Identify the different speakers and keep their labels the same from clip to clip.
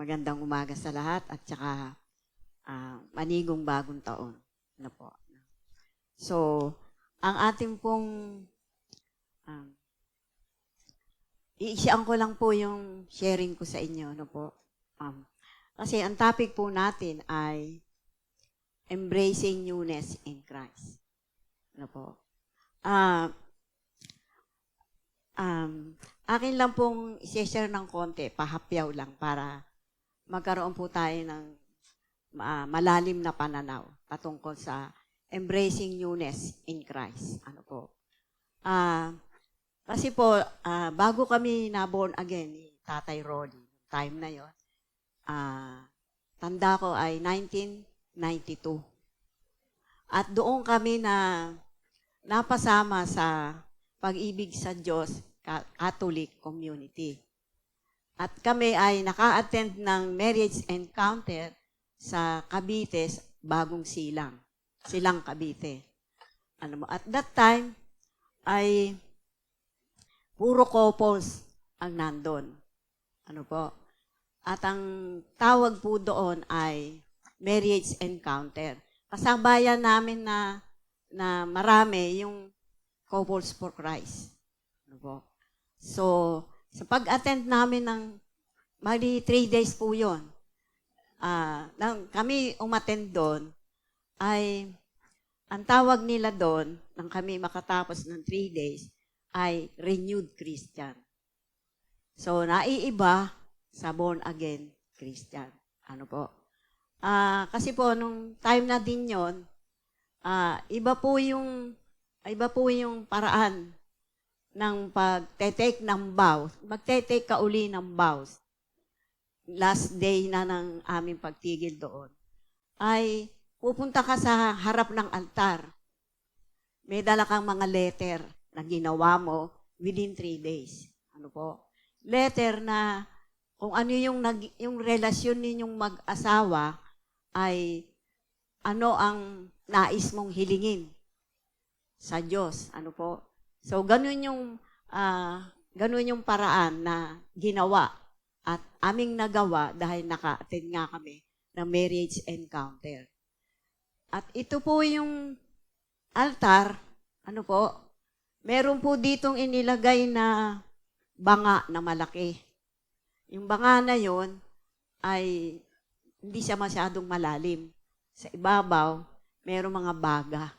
Speaker 1: Magandang umaga sa lahat at saka manigong bagong taon. Ano po. So, ang ating pong um, iisyan ko lang po yung sharing ko sa inyo. Ano po. Kasi ang topic po natin ay embracing newness in Christ. Ano po. Akin lang pong i-share ng konti, pahapyaw lang para magkaroon po tayo ng malalim na pananaw patungkol sa embracing newness in Christ. Ano po? Kasi po, bago kami na-born again ni Tatay Rolly, time na yon, tanda ko ay 1992. At doon kami na napasama sa pag-ibig sa Diyos, Catholic community. At kami ay naka-attend ng marriage encounter sa Cavite, Bagong Silang. Silang Cavite. At that time, ay puro couples ang nandun. At ang tawag po doon ay marriage encounter. Kasabayan namin na marami yung couples for Christ. So, sa pag-attend namin ng mali 3 days po yun, nang kami umattend doon, ay ang tawag nila doon, nang kami makatapos ng 3 days, ay renewed Christian. So, naiiba sa born again Christian. Kasi po, nung time na din yun, iba po yung paraan ng pag-take ng vows. Mag-take ka uli ng vows. Last day na ng aming pagtigil doon. Ay pupunta ka sa harap ng altar. May dala kang mga letter na ginawa mo within 3 days. Letter na kung ano yung relasyon ninyong mag-asawa ay ano ang nais mong hilingin sa Diyos. So, ganun yung paraan na ginawa at aming nagawa dahil naka-attend nga kami ng marriage encounter. At ito po yung altar, meron po ditong inilagay na banga na malaki. Yung banga na yon ay hindi siya masyadong malalim. Sa ibabaw, meron mga baga.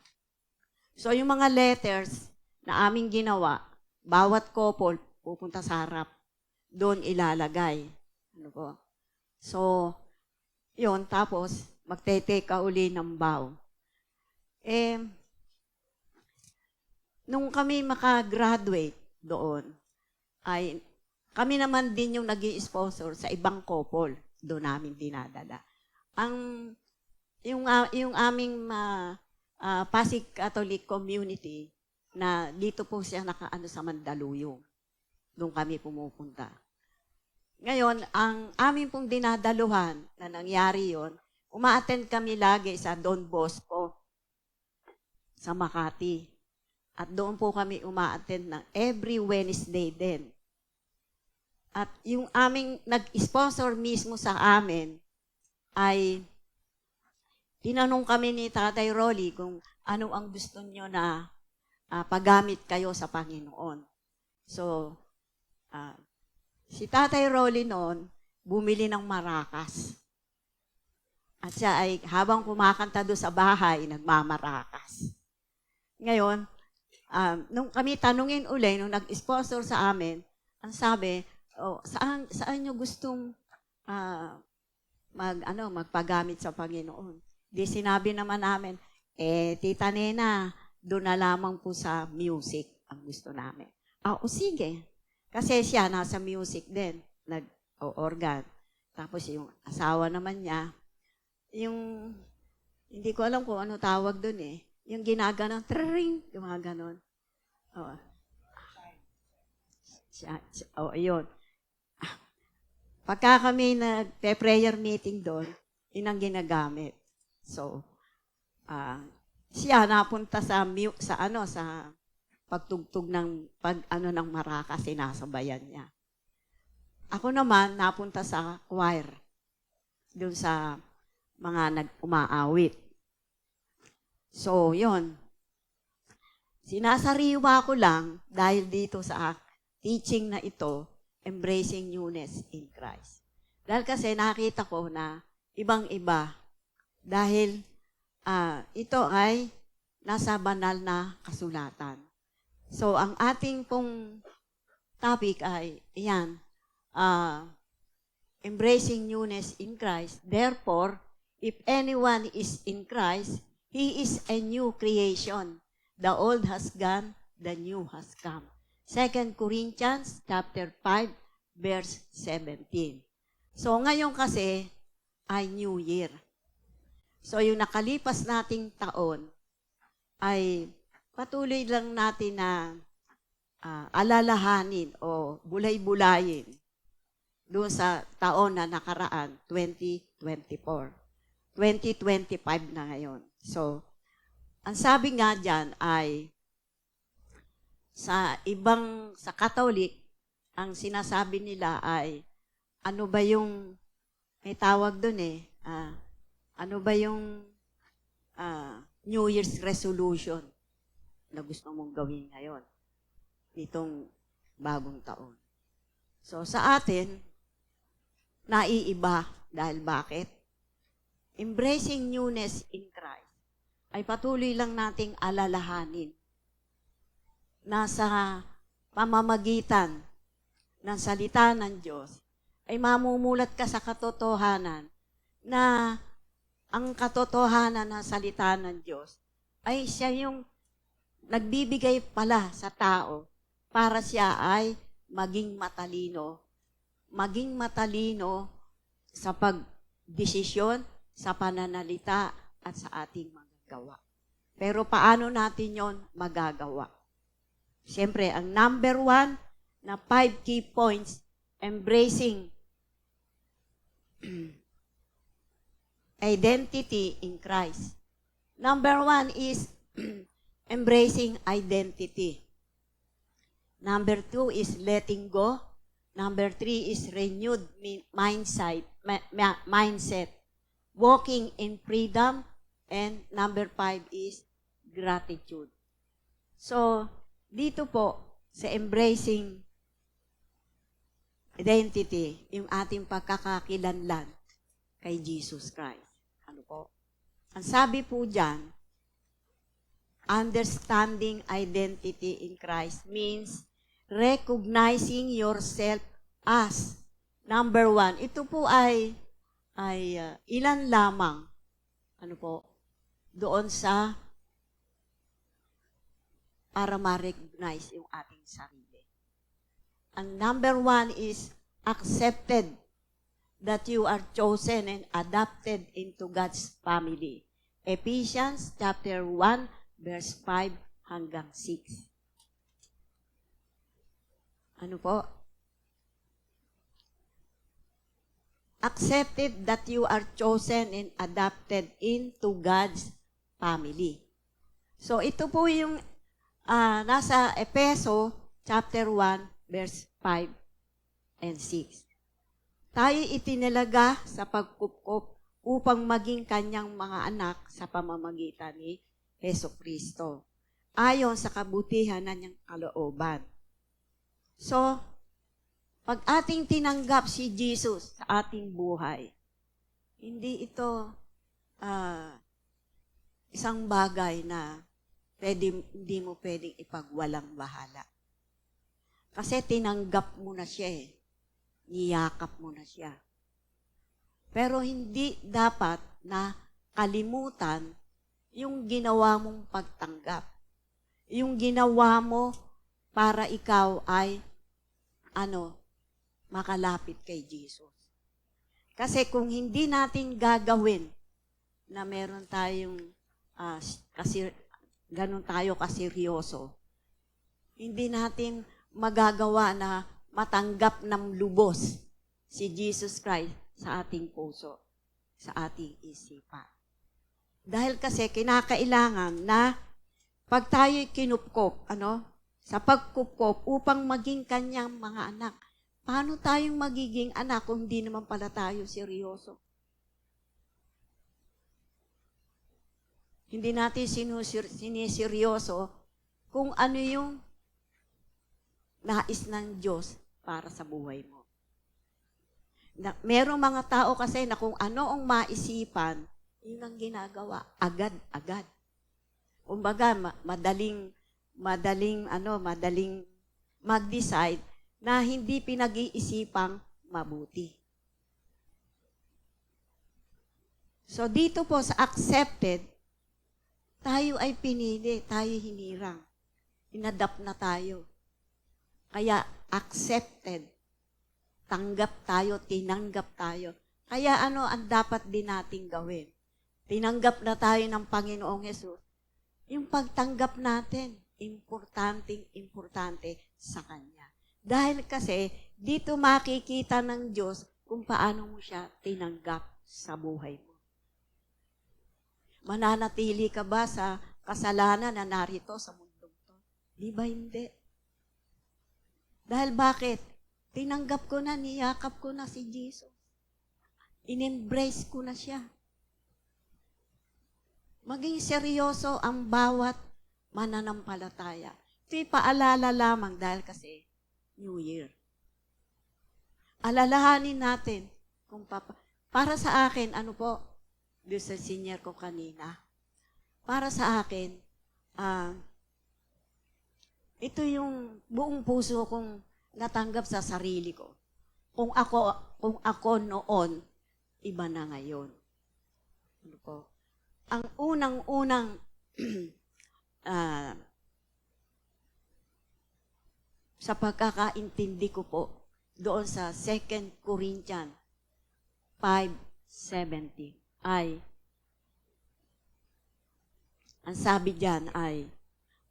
Speaker 1: So, yung mga letters na aming ginawa, bawat couple pupunta sa harap. Doon ilalagay. So, yun, tapos magte-take ka uli ng vow. Nung kami makagraduate doon, ay kami naman din yung nag-i-sponsor sa ibang couple. Doon namin dinadala. Yung aming Pasig Catholic community, na dito po siya nakaano sa Mandaluyong. Doon kami pumupunta. Ngayon, ang amin pong dinadaluhan na nangyari yon, uma-attend kami lagi sa Don Bosco sa Makati. At doon po kami uma-attend ng every Wednesday din. At yung aming nag-sponsor mismo sa amin ay tinanong kami ni Tatay Rolly kung ano ang gusto nyo na paggamit kayo sa Panginoon. So, si Tatay Rolly noon, bumili ng marakas. At siya ay habang kumakanta doon sa bahay, nagmamarakas. Ngayon, nung kami tanungin uli, nung nag-sponsor sa amin, ang sabi, saan nyo gustong magpagamit sa Panginoon? Di sinabi naman namin, Tita Nena, doon na lamang po sa music ang gusto namin. Sige. Kasi siya nasa music din, nag-organ. Tapos yung asawa naman niya, hindi ko alam kung ano tawag doon yung ginaganon, tring, gumaganon. Ayun. Pagka kami nagpe-prayer meeting doon, yun ang ginagamit. So, siya napunta sa pagtugtog ng marakas, sinasabayan niya. Ako naman napunta sa choir. dun sa mga nag-umaawit. So, yon. Sinasariwa ko lang dahil dito sa teaching na ito, embracing newness in Christ. Dahil kasi nakita ko na ibang-iba dahil ito ay nasa banal na kasulatan. So, ang ating pong topic ay, yan, embracing newness in Christ. Therefore, if anyone is in Christ, he is a new creation. The old has gone, the new has come. 2 Corinthians chapter 5, verse 17. So, ngayon kasi ay New Year. So, yung nakalipas nating taon ay patuloy lang natin na alalahanin o bulay-bulayin doon sa taon na nakaraan, 2024. 2025 na ngayon. So, ang sabi nga dyan ay sa Catholic, ang sinasabi nila ay ano ba yung, may tawag doon ano ba yung New Year's resolution na gusto mong gawin ngayon, nitong bagong taon. So sa atin, naiiba dahil bakit? Embracing newness in Christ ay patuloy lang nating alalahanin na sa pamamagitan ng salita ng Diyos ay mamumulat ka sa katotohanan na ang katotohanan ng salita ng Diyos ay siya yung nagbibigay pala sa tao para siya ay maging matalino sa pagdesisyon, sa pananalita at sa ating mga gawa. Pero paano natin yon magagawa? Siyempre, ang number 1 na 5 key points, embracing identity in Christ. Number 1 is embracing identity. Number 2 is letting go. Number 3 is renewed mindset. Walking in freedom. And number 5 is gratitude. So, dito po, sa embracing identity, yung ating pagkakakilanlan kay Jesus Christ. Ano po? Ang sabi po dyan, understanding identity in Christ means recognizing yourself as number 1. Ito po ay ilan lamang, ano po, doon sa para ma-recognize yung ating sarili. Ang number 1 is accepted that you are chosen and adopted into God's family. Ephesians chapter 1, verse 5 hanggang 6. Ano po? Accepted that you are chosen and adopted into God's family. So, ito po yung nasa Efeso chapter 1, verse 5 and 6. Tayo itinalaga sa pagkupkop upang maging kanyang mga anak sa pamamagitan ni Hesus Kristo, ayon sa kabutihan na niyang kalooban. So, pag ating tinanggap si Jesus sa ating buhay, hindi ito isang bagay na hindi mo pwedeng ipagwalang bahala. Kasi tinanggap mo na siya niyakap mo na siya. Pero hindi dapat na kalimutan yung ginawa mong pagtanggap. Yung ginawa mo para ikaw ay makalapit kay Jesus. Kasi kung hindi natin gagawin na meron tayong ganun tayo kaseryoso, hindi natin magagawa na matanggap ng lubos si Jesus Christ sa ating puso, sa ating isipan. Dahil kasi kinakailangan na pag tayo'y kinupkop, sa pagkupkop upang maging kanyang mga anak. Paano tayong magiging anak kung hindi naman pala tayo seryoso? Hindi natin siniseryoso kung ano yung nais ng Diyos para sa buhay mo. Merong mga tao kasi na kung ano ang maisipan, yun ang ginagawa. Agad-agad. Kumbaga, madaling mag-decide na hindi pinag-iisipang mabuti. So, dito po sa accepted, tayo ay pinili, tayo hinirang. Inadapt na tayo. Kaya, accepted. Tanggap tayo, tinanggap tayo. Kaya ano ang dapat din nating gawin? Tinanggap na tayo ng Panginoong Hesus. Yung pagtanggap natin, importante sa Kanya. Dahil kasi, dito makikita ng Diyos kung paano mo siya tinanggap sa buhay mo. Mananatili ka ba sa kasalanan na narito sa mundong to? Di ba hindi? Dahil bakit? Tinanggap ko na, niyakap ko na si Jesus. In-embrace ko na siya. Maging seryoso ang bawat mananampalataya. Ito'y paalala lamang dahil kasi New Year. Alalahanin natin kung para sa akin, ano po, doon sa senior ko kanina, para sa akin, ito yung buong puso kong natanggap sa sarili ko. Kung ako noon, iba na ngayon. Ano po? Ang unang-unang sa pagkakaintindi ko po doon sa 2 Corinthians 5:17 ay ang sabi diyan ay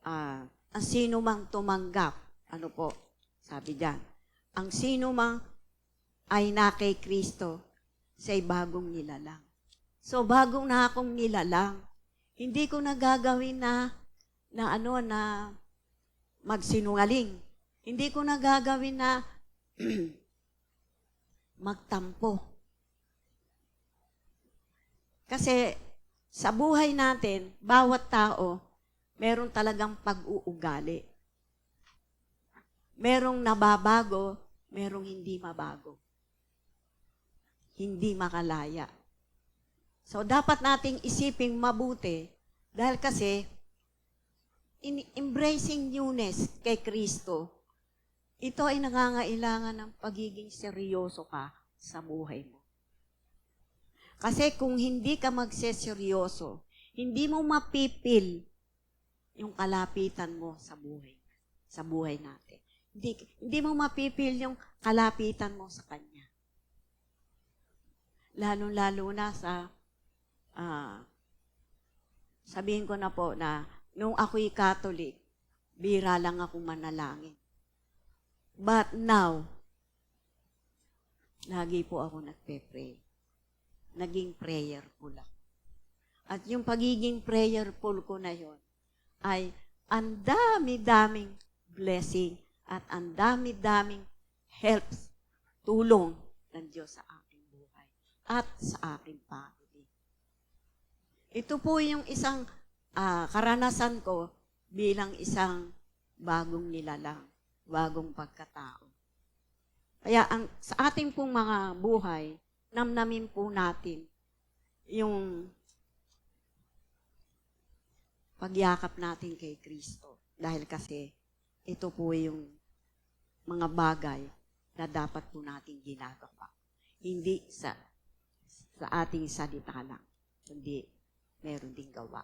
Speaker 1: ang sino mang tumanggap, ano po? Sabi diyan, ang sino mang ay na kay Kristo siya'y bagong nilalang. So, bagong na akong nilalang. Hindi ko nagagawin na magsinungaling. Hindi ko nagagawin na magtampo. Kasi sa buhay natin, bawat tao, meron talagang pag-uugali. Merong nababago, merong hindi mabago. Hindi makalaya. So, dapat nating isiping mabuti dahil kasi embracing newness kay Kristo, ito ay nangangailangan ng pagiging seryoso ka sa buhay mo. Kasi kung hindi ka magseseryoso, hindi mo mapipil yung kalapitan mo sa buhay natin. Hindi mo mapipil yung kalapitan mo sa Kanya. Lalo-lalo na sa, sabihin ko na po na, nung ako'y Catholic, bira lang akong manalangin. But now, lagi po ako nagpe-pray. Naging prayerful ako. At yung pagiging prayerful ko na yon ay ang dami-daming blessing at ang dami-daming helps, tulong ng Diyos sa aking buhay at sa aking family. Ito po yung isang karanasan ko bilang isang bagong nilalang, bagong pagkatao. Kaya sa ating pong mga buhay, namnamin po natin yung pagyakap natin kay Kristo. Dahil kasi ito po yung mga bagay na dapat po natin ginagawa. Hindi sa ating salita lang, kundi meron ding gawa.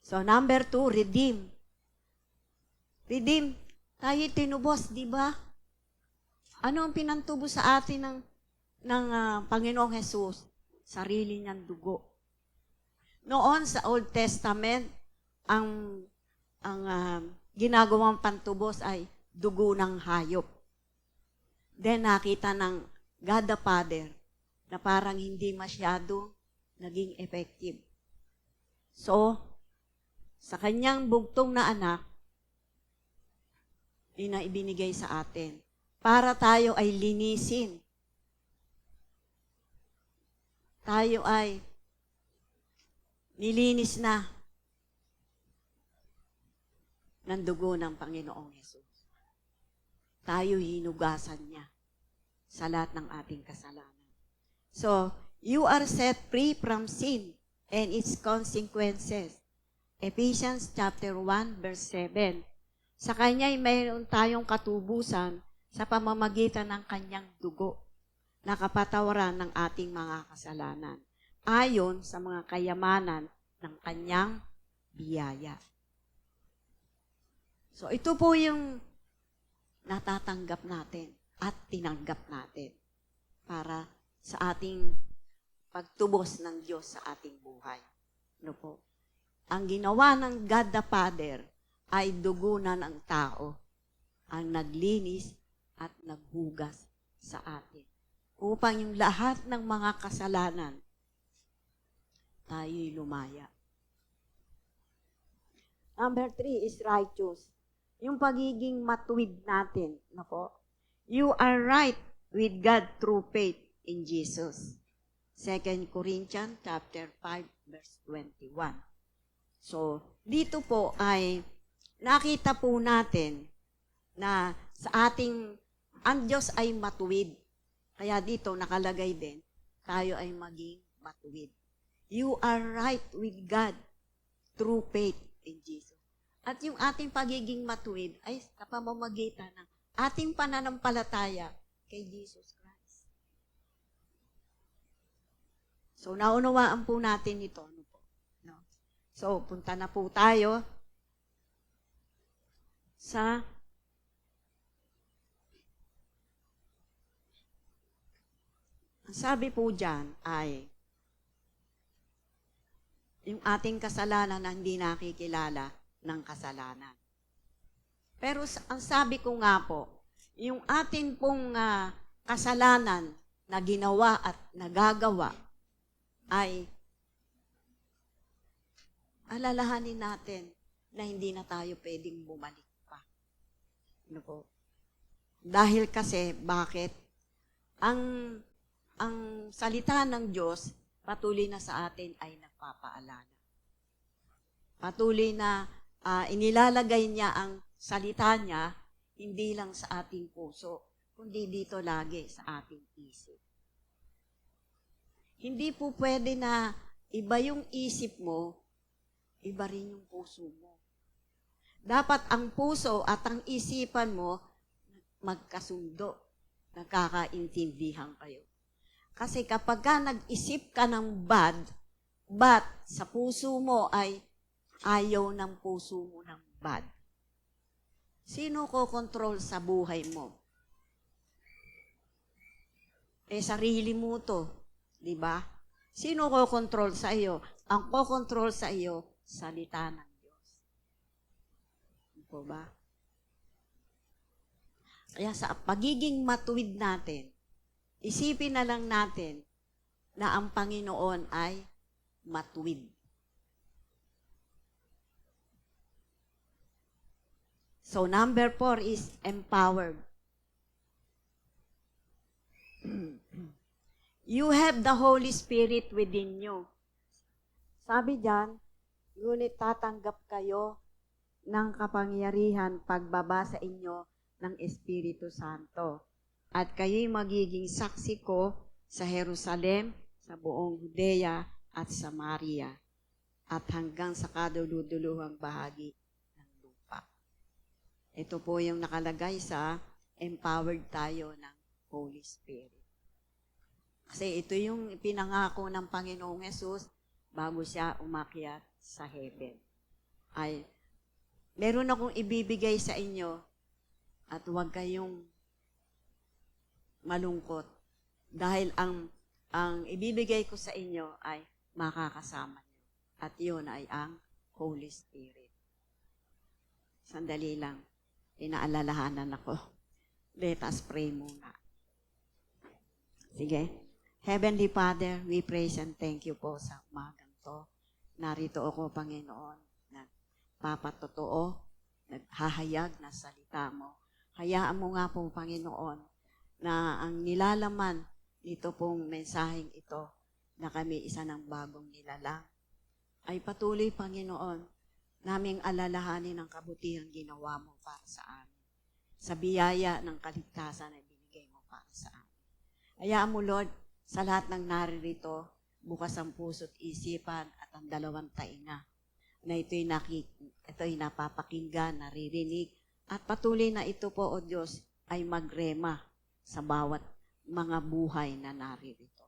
Speaker 1: So, number 2, redeem. Redeem. Tayo tinubos, di ba? Ano ang pinantubo sa atin ng Panginoong Hesus? Sarili niyang dugo. Noon sa Old Testament, ang ginagawang pantubos ay dugo ng hayop. Then nakita ng God the Father na parang hindi masyado naging effective. So, sa kanyang bugtong na anak, ibinigay sa atin para tayo ay linisin. Tayo ay nilinis na ng dugo ng Panginoong Hesus. Tayo hinugasan niya sa lahat ng ating kasalanan. So, you are set free from sin and its consequences. Ephesians chapter 1 verse 7. Sa Kanya ay mayroon tayong katubusan sa pamamagitan ng Kanyang dugo na kapatawaran ng ating mga kasalanan ayon sa mga kayamanan ng Kanyang biyaya. So, ito po yung natatanggap natin at tinanggap natin para sa ating pagtubos ng Diyos sa ating buhay. Ano po? Ang ginawa ng God the Father ay dugo na ng tao ang naglinis at naghugas sa atin upang yung lahat ng mga kasalanan tayo'y lumaya. Number 3 is righteous. Yung pagiging matuwid natin. Nako, you are right with God through faith in Jesus. 2 Corinthians chapter 5 verse 21. So, dito po ay nakita po natin na sa ating, ang Diyos ay matuwid. Kaya dito nakalagay din, tayo ay maging matuwid. You are right with God through faith in Jesus. At yung ating pagiging matuwid ay sa pamamagitan ng ating pananampalataya kay Jesus Christ. So, naunawaan po natin ito. Ano po? No? So, punta na po tayo sa ang sabi po dyan ay yung ating kasalanan na hindi nakikilala ng kasalanan. Pero ang sabi ko nga po, yung atin pong kasalanan na ginawa at nagagawa ay alalahanin natin na hindi na tayo pwedeng bumalik pa. Ano po? Dahil kasi, bakit? Ang salita ng Diyos, patuloy na sa atin ay nagpapaalala. Patuloy na inilalagay niya ang salita niya, hindi lang sa ating puso, kundi dito lagi sa ating isip. Hindi po pwede na iba yung isip mo, iba rin yung puso mo. Dapat ang puso at ang isipan mo magkasundo, nagkakaintindihan kayo. Kasi kapag ka nag-isip ka ng bad, but sa puso mo ay ayaw ng puso mo ng bad. Sino ko control sa buhay mo? Sarili mo to, di ba? Sino ko control sa iyo? Ang ko control sa iyo, salita ng Diyos. Di ba? Kaya sa pagiging matuwid natin, isipin na lang natin na ang Panginoon ay matuwid. So, number 4 is empowered. You have the Holy Spirit within you. Sabi diyan, ngunit tatanggap kayo ng kapangyarihan pagbaba sa inyo ng Espiritu Santo. At kayo'y magiging saksi ko sa Jerusalem, sa buong Judea at Samaria, at hanggang sa kaduluduluhang bahagi ng lupa. Ito po yung nakalagay sa empowered tayo ng Holy Spirit. Kasi ito yung pinangako ng Panginoong Hesus bago siya umakyat sa heaven. Ay, meron akong ibibigay sa inyo at huwag kayong malungkot. Dahil ang ibibigay ko sa inyo ay makakasama niyo. At yun ay ang Holy Spirit. Sandali lang. Pinaalalahanan ako. Let us pray muna. Sige. Heavenly Father, we praise and thank you po sa umagang to. Narito ako, Panginoon, nagpapatotoo, naghahayag na salita mo. Hayaan mo nga po, Panginoon, na ang nilalaman nito pong mensaheng ito na kami isa ng bagong nilalang ay patuloy, Panginoon, naming alalahanin ang kabutihang ginawa mo para sa amin. Sa biyaya ng kaligtasan na binigay mo para sa amin. Hayaan mo, Lord, sa lahat ng naririto, bukas ang puso't isipan at ang dalawang tainga na ito'y napapakinggan, naririnig, at patuloy na ito po, O Diyos, ay magrema sa bawat mga buhay na naririto.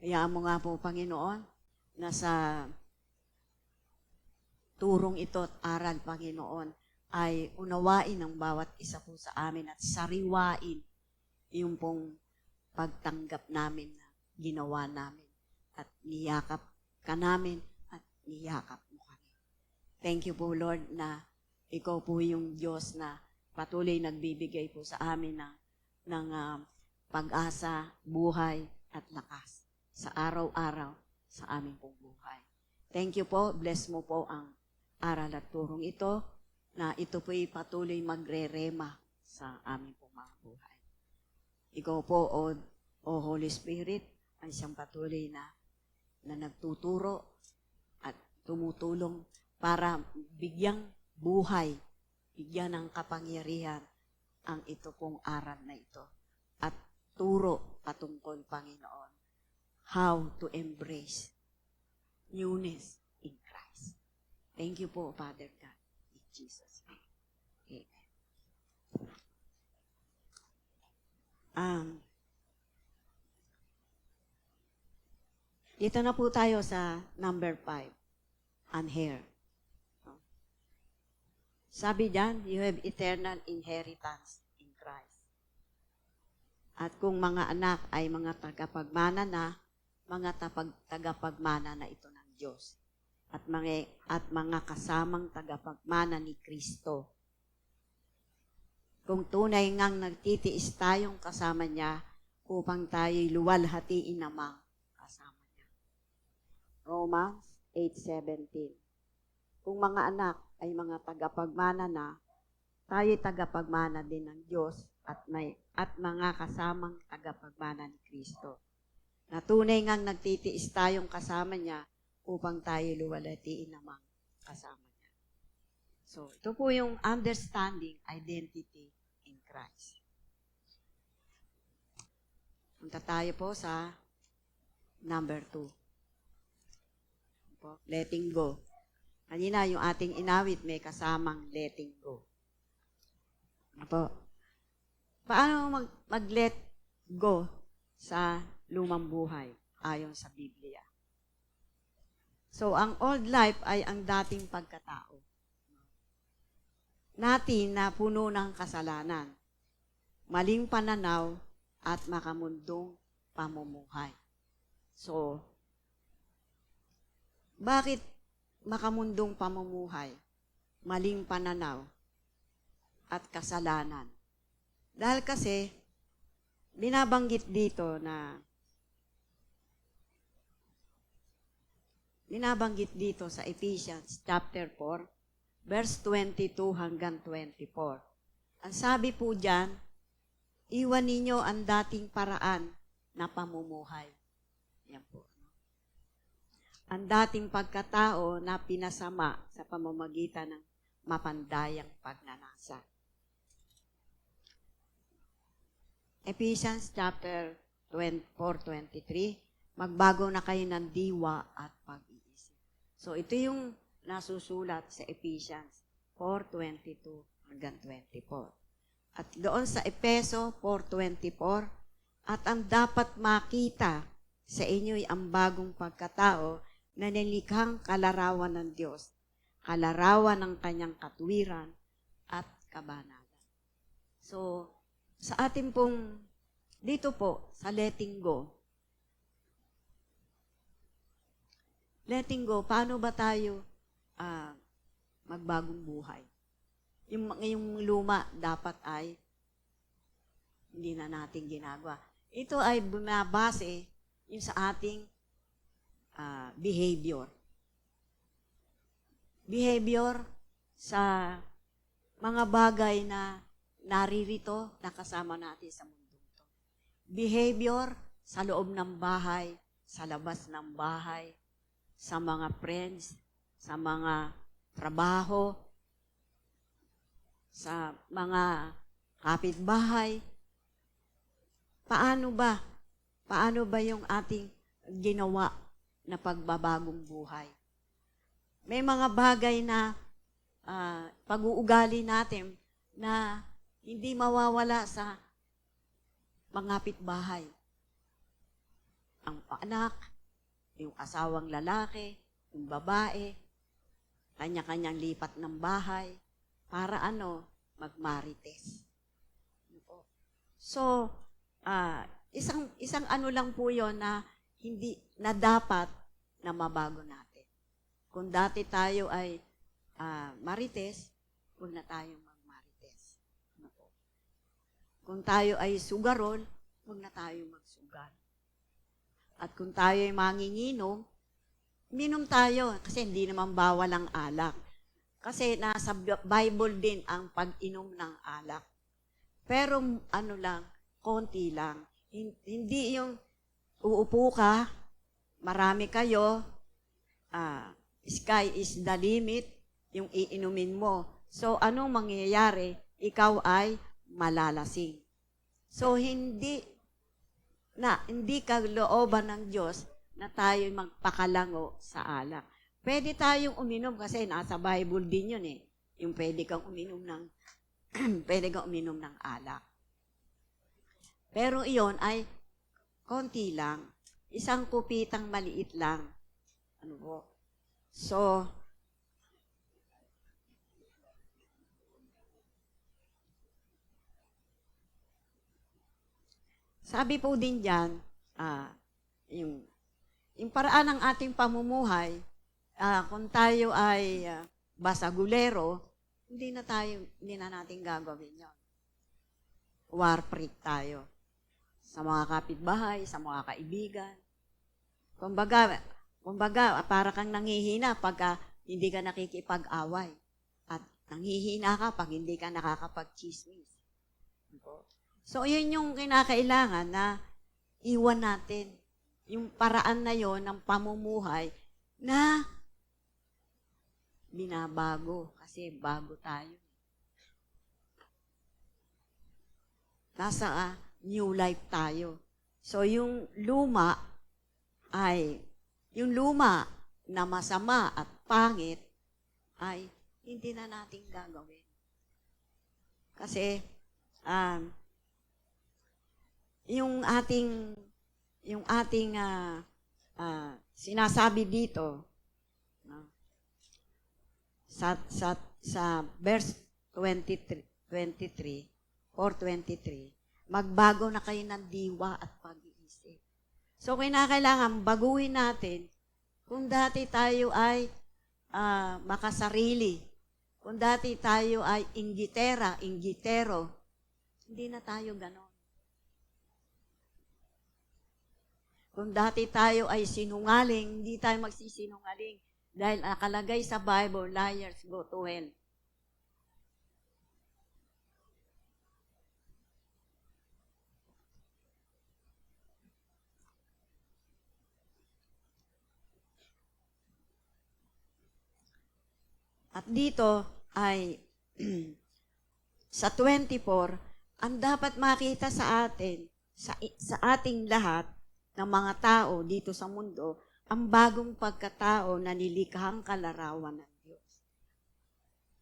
Speaker 1: Hayaan mo nga po, Panginoon, na sa turong ito at aral, Panginoon, ay unawain ng bawat isa po sa amin at sariwain yung pong pagtanggap namin na ginawa namin at niyakap ka namin at niyakap mo kami. Thank you po, Lord, na ikaw po yung Diyos na patuloy nagbibigay po sa amin ng pag-asa, buhay at lakas sa araw-araw sa aming pong buhay. Thank you po. Bless mo po ang aral at turong ito na ito po'y patuloy magre-rema sa aming pong mga buhay. Ikaw po, O Holy Spirit, ang siyang patuloy na nagtuturo at tumutulong para bigyang buhay, bigyan ng kapangyarihan ang ito pong aral na ito. At turo patungkol, Panginoon, how to embrace newness in Christ. Thank you po, Father God, in Jesus' name. Amen. Dito na po tayo sa number 5, an heir. Sabi diyan, you have eternal inheritance in Christ. At kung mga anak ay mga tagapagmana na, mga tagapagmana na ito ng Diyos. At mga kasamang tagapagmana ni Kristo. Kung tunay ngang nagtitiis tayong kasama niya, upang tayo'y luwalhatiin namang kasama niya. Romans 8:17. Kung mga anak ay mga tagapagmana na, tayo'y tagapagmana din ng Diyos at mga kasamang tagapagmana ni Kristo. Na tunay ngang nagtitiis tayong kasama niya upang tayo luwalhatiin namang kasama niya. So, ito po yung understanding identity in Christ. Punta tayo po sa number 2. Letting go. Kanina, yung ating inawit may kasamang letting go. Paano mag-let go sa lumang buhay ayon sa Biblia? So, ang old life ay ang dating pagkatao natin na puno ng kasalanan, maling pananaw, at makamundong pamumuhay. So, bakit makamundong pamumuhay, maling pananaw, at kasalanan? Dahil kasi, binabanggit dito sa Ephesians chapter 4, verse 22 hanggang 24. Ang sabi po diyan, iwan ninyo ang dating paraan na pamumuhay. Yan po. Ang dating pagkatao na pinasama sa pamamagitan ng mapandayang pagnanasa. Ephesians chapter 4:23, magbago na kayo ng diwa at pag-iisip. So ito yung nasusulat sa Ephesians 4:22 hanggang 24. At doon sa Efeso 4:24, at ang dapat makita sa inyo'y ang bagong pagkatao na nilikhang kalarawan ng Diyos, kalarawan ng kanyang katwiran at kabanalan. So, sa ating pong, dito po, sa letting go, paano ba tayo magbagong buhay? Yung luma dapat ay hindi na natin ginagawa. Ito ay bumabase yung sa ating behavior. Behavior sa mga bagay na naririto na kasama natin sa mundo ito. Behavior sa loob ng bahay, sa labas ng bahay, sa mga friends, sa mga trabaho, sa mga kapitbahay. Paano ba? Paano ba yung ating ginawa na pagbabagong buhay? May mga bagay na pag-uugali natin na hindi mawawala sa mga kapitbahay. Ang anak, yung asawang lalaki, yung babae, kanya-kanyang lipat ng bahay, para magmarites. So, isang ano lang po yon na hindi na dapat na mabago natin. Kung dati tayo ay marites, huwag na tayong magmarites. Kung tayo ay sugarol, huwag na tayong magsugal. At kung tayo ay manginginom, minom tayo kasi hindi naman bawal ang alak. Kasi nasa Bible din ang pag-inom ng alak. Pero konti lang. Hindi yung uupo ka, marami kayo, sky is the limit, yung iinumin mo. So, anong mangyayari? Ikaw ay malalasing. So, hindi ka looban ng Diyos na tayo magpakalango sa alak. Pwede tayong uminom kasi nasa Bible din yun eh. Yung pwede kang uminom ng alak. Pero iyon ay konti lang. Isang kupitang maliit lang. So, sabi po din dyan, yung paraan ng ating pamumuhay, kung tayo ay basagulero, hindi na natin gagawin yun. War freak tayo. Sa mga kapitbahay, sa mga kaibigan. Kumbaga, para kang nanghihina pagka hindi ka nakikipag-away. At nanghihina ka pag hindi ka nakakapag-chismis. So, yun yung kinakailangan na iwan natin. Yung paraan na yon ng pamumuhay na binabago. Kasi bago tayo. Nasa new life tayo. So, yung luma na masama at pangit ay hindi na natin gagawin. Kasi, yung ating sinasabi dito, sa verse 23, magbago na kayo ng diwa at pag-iisip. So, kailangan baguhin natin kung dati tayo ay makasarili, kung dati tayo ay inggitero, hindi na tayo ganon. Kung dati tayo ay sinungaling, hindi tayo magsisinungaling dahil nakalagay sa Bible, liars go to hell. At dito ay sa 24, ang dapat makita sa atin, sa ating lahat ng mga tao dito sa mundo, ang bagong pagkatao na nilikhang kalarawan ng Diyos.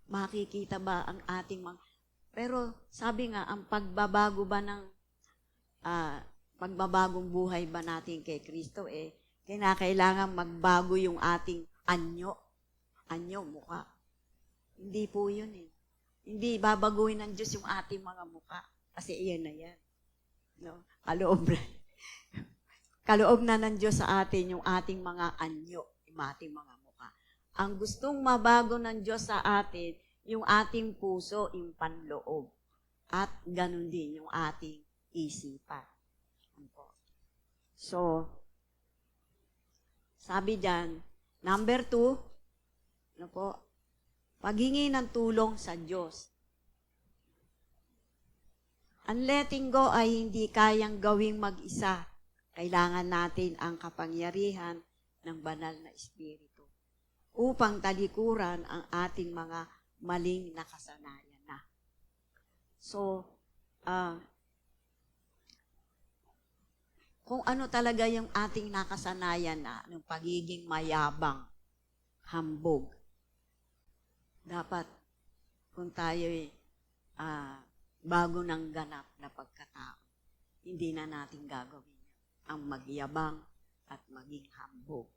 Speaker 1: Makikita ba ang ating mga... Pero sabi nga, ang pagbabago ba ng pagbabagong buhay ba natin kay Kristo, kinakailangan magbago yung ating anyo, mukha. Hindi po yun Hindi babaguhin ng Diyos yung ating mga mukha. Kasi iyan na yan. No? Kaloob na ng Diyos sa atin yung ating mga anyo, yung ating mga mukha. Ang gustong mabago ng Diyos sa atin, yung ating puso, yung panloob. At ganun din yung ating isipan. So, sabi dyan, number 2, paghingi ng tulong sa Diyos. Ang letting go ay hindi kayang gawing mag-isa. Kailangan natin ang kapangyarihan ng banal na Espiritu upang talikuran ang ating mga maling nakasanayan na. So, kung ano talaga yung ating nakasanayan na, ng pagiging mayabang, hambog, dapat kung tayo'y bago ng ganap na pagkatao, hindi na natin gagawin ang magyabang at maging hambog.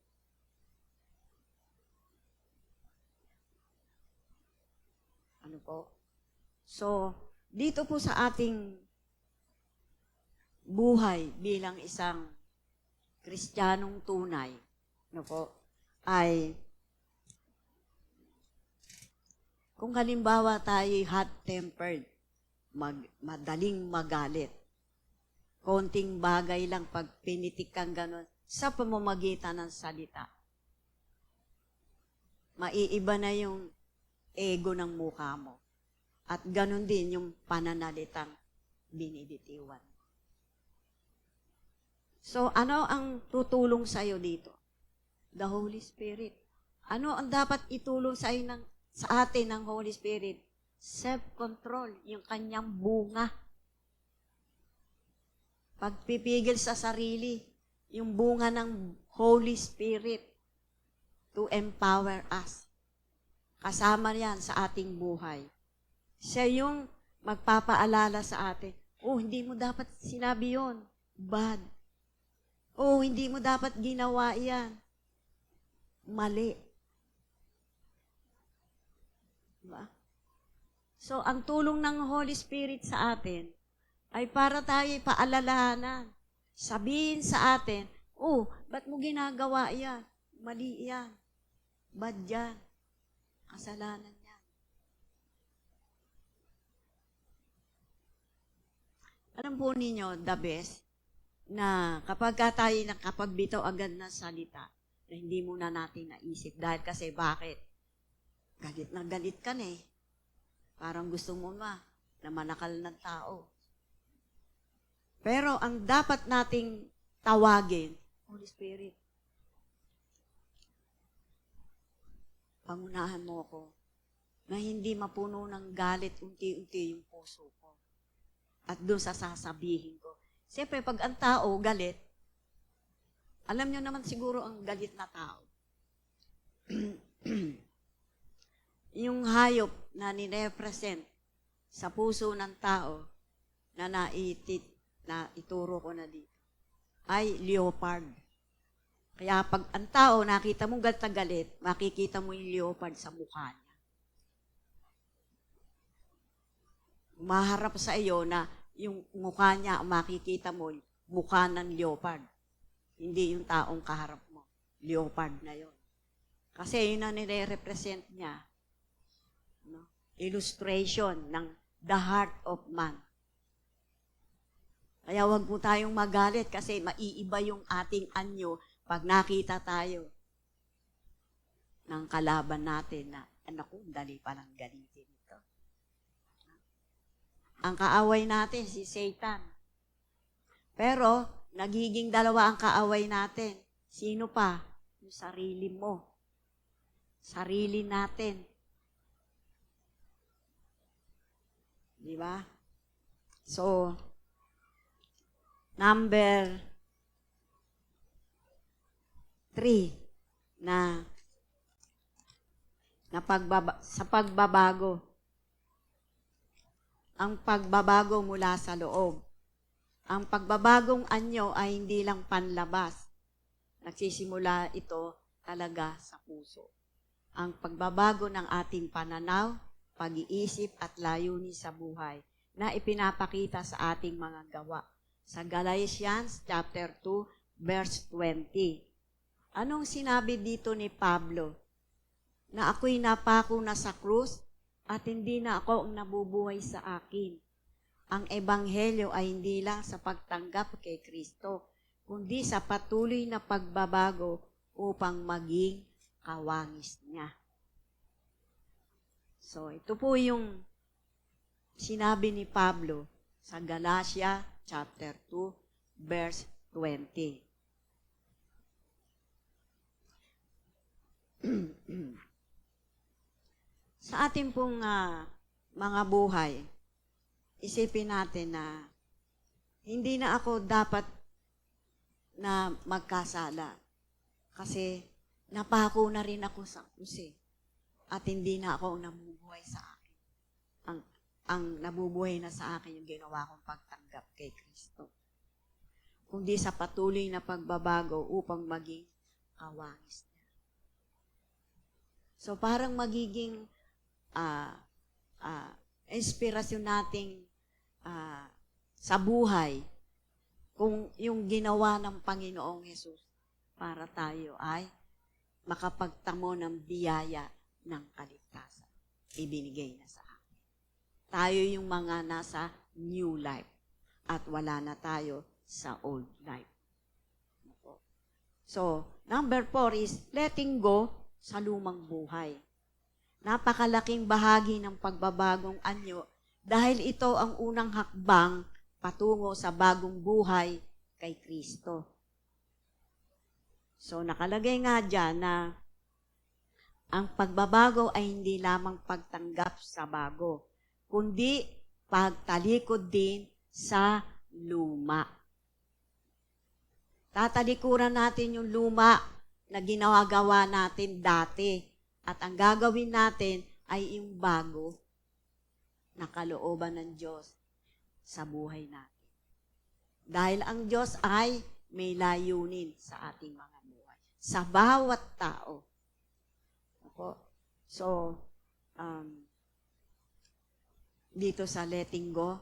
Speaker 1: Ano po? So, dito po sa ating buhay bilang isang Kristiyanong tunay, ano po, ay kung halimbawa tayo'y hot-tempered, madaling magalit, konting bagay lang pag pinitik kang gano'n, sa pamamagitan ng salita, maiiba na yung ego ng mukha mo. At gano'n din yung pananalitang binibitiwan. So, ano ang tutulong sa'yo dito? The Holy Spirit. Ano ang dapat itulong sa atin ng Holy Spirit? Self-control, yung kanyang bunga. Pagpipigil sa sarili, yung bunga ng Holy Spirit to empower us. Kasama yan sa ating buhay. Siya yung magpapaalala sa atin, hindi mo dapat sinabi yon, bad. Hindi mo dapat ginawa yan, mali. Diba? So, ang tulong ng Holy Spirit sa atin ay para tayo paalalahanan. Sabihin sa atin, ba't mo ginagawa yan? Mali yan. Bad yan. Kasalanan yan. Alam po ninyo, the best, na kapag tayo nakapagbitaw agad ng salita, na hindi muna natin naisip. Dahil kasi bakit? Galit na galit ka na eh. Parang gusto mo na manakal ng tao. Pero ang dapat nating tawagin, Holy Spirit, pangunahan mo ko na hindi mapuno ng galit unti-unti yung puso ko. At doon sa sasabihin ko. Siyempre, pag ang tao galit, alam nyo naman siguro ang galit na tao. Yung hayop na nirepresent sa puso ng tao na ituro ko na dito, ay leopard. Kaya pag ang tao nakita mong galit na galit, makikita mo yung leopard sa mukha niya. Maharap sa iyo na yung mukha niya, makikita mo, mukha ng leopard. Hindi yung taong kaharap mo. Leopard na yon. Kasi yun na nire-represent niya. No? Illustration ng the heart of man. Kaya wag mo tayong magalit kasi maiiba yung ating anyo pag nakita tayo ng kalaban natin na, naku, dali palang galitin ito. Ang kaaway natin, si Satan. Pero, nagiging dalawa ang kaaway natin. Sino pa? Yung sarili mo. Sarili natin. Di ba? So, number 3 sa pagbabago. Ang pagbabago mula sa loob. Ang pagbabagong anyo ay hindi lang panlabas. Nagsisimula ito talaga sa puso. Ang pagbabago ng ating pananaw, pag-iisip at layunin sa buhay na ipinapakita sa ating mga gawa. Sa Galatians chapter 2, verse 20. Anong sinabi dito ni Pablo? Na ako'y napako na sa krus at hindi na ako ang nabubuhay sa akin. Ang ebanghelyo ay hindi lang sa pagtanggap kay Kristo, kundi sa patuloy na pagbabago upang maging kawangis niya. So, ito po yung sinabi ni Pablo sa Galatia chapter 2, verse 20. ating pong mga buhay, isipin natin na hindi na ako dapat na magkasala. Kasi napako na rin ako sa krus at hindi na ako nabubuhay sa akin. Ang nabubuhay na sa akin yung ginawa kong pagtanggap kay Kristo. Kundi sa patuloy na pagbabago upang maging kawangis niya. So parang magiging inspirasyon nating sa buhay kung yung ginawa ng Panginoong Hesus para tayo ay makapagtamo ng biyaya ng kaligtasan. Ibinigay na sa akin. Tayo yung mga nasa new life at wala na tayo sa old life. So, number 4 is letting go sa lumang buhay. Napakalaking bahagi ng pagbabagong anyo dahil ito ang unang hakbang patungo sa bagong buhay kay Kristo. So, nakalagay nga dyan na ang pagbabago ay hindi lamang pagtanggap sa bago, kundi pagtalikod din sa luma. Tatalikuran natin yung luma na ginagawa natin dati at ang gagawin natin ay yung bago na kalooban ng Diyos sa buhay natin. Dahil ang Diyos ay may layunin sa ating mga buhay. Sa bawat tao. So, dito sa letting go,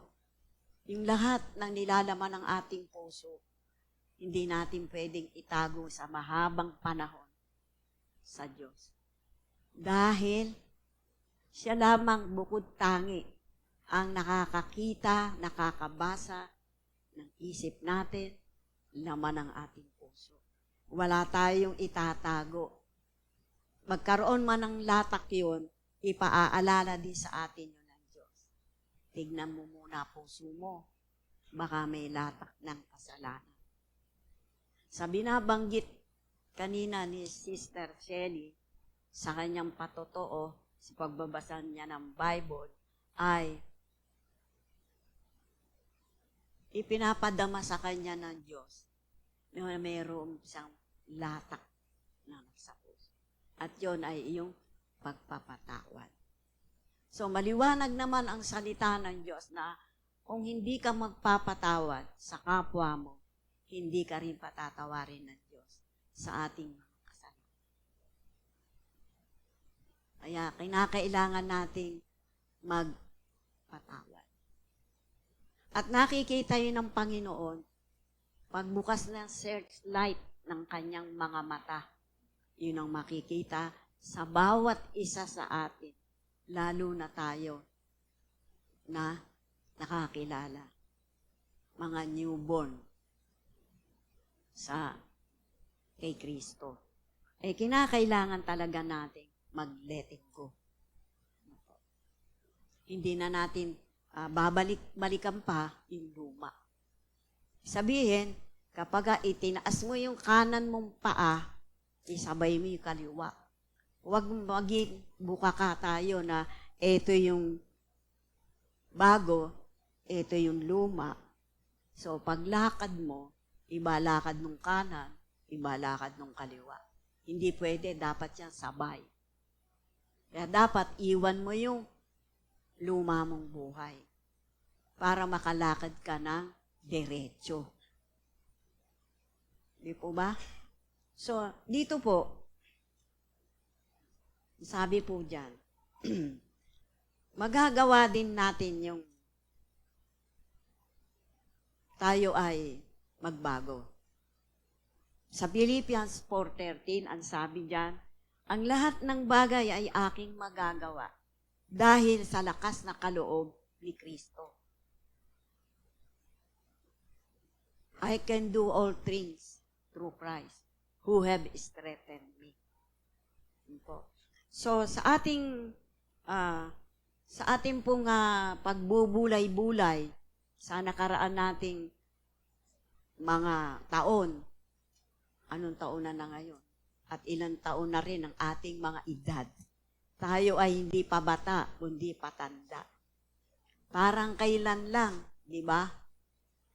Speaker 1: yung lahat ng nilalaman ng ating puso, hindi natin pwedeng itago sa mahabang panahon sa Diyos. Dahil siya lamang bukod tangi ang nakakakita, nakakabasa ng isip natin, laman ng ating puso. Wala tayong itatago. Magkaroon man ng latak yun, ipaaalala din sa atin yun ng Diyos. Tignan mo muna puso mo, baka may latak ng kasalanan. Sa binabanggit kanina ni Sister Shelly, sa kanyang patotoo, sa pagbabasa niya ng Bible, ay ipinapadama sa kanya ng Diyos na mayroong isang latak na sa puso. At yon ay iyong pagpapatawad. So, maliwanag naman ang salita ng Diyos na kung hindi ka magpapatawad sa kapwa mo, hindi ka rin patatawarin ng Diyos sa ating mga kasalanan. Kaya, kinakailangan nating magpatawad. At nakikita yun ng Panginoon, pagbukas ng searchlight ng kanyang mga mata, yun ang makikita sa bawat isa sa atin, lalo na tayo na nakakilala, mga newborn sa kay Kristo. Kinakailangan talaga natin mag-letting go. Hindi na natin babalik-balikan pa yung luma. Sabihin, kapag itinaas mo yung kanan mong paa, isabay mo yung kaliwa. Huwag maging buka ka tayo na ito yung bago, ito yung luma. So, paglakad mo, ibalakad nung kanan, ibalakad nung kaliwa. Hindi pwede, dapat yan sabay. Kaya dapat iwan mo yung luma mong buhay para makalakad ka ng diretso. Di po ba? So, dito po, sabi po dyan, magagawa din natin yung tayo ay magbago. Sa Philippians 4:13, ang sabi dyan, ang lahat ng bagay ay aking magagawa dahil sa lakas na kaloob ni Kristo. I can do all things through Christ who have strengthened me. So, sa ating pong pagbubulay-bulay sa nakaraan nating mga taon, anong taon na ngayon? At ilang taon na rin ang ating mga edad. tayo ay hindi pa bata, kundi patanda. Parang kailan lang, di ba?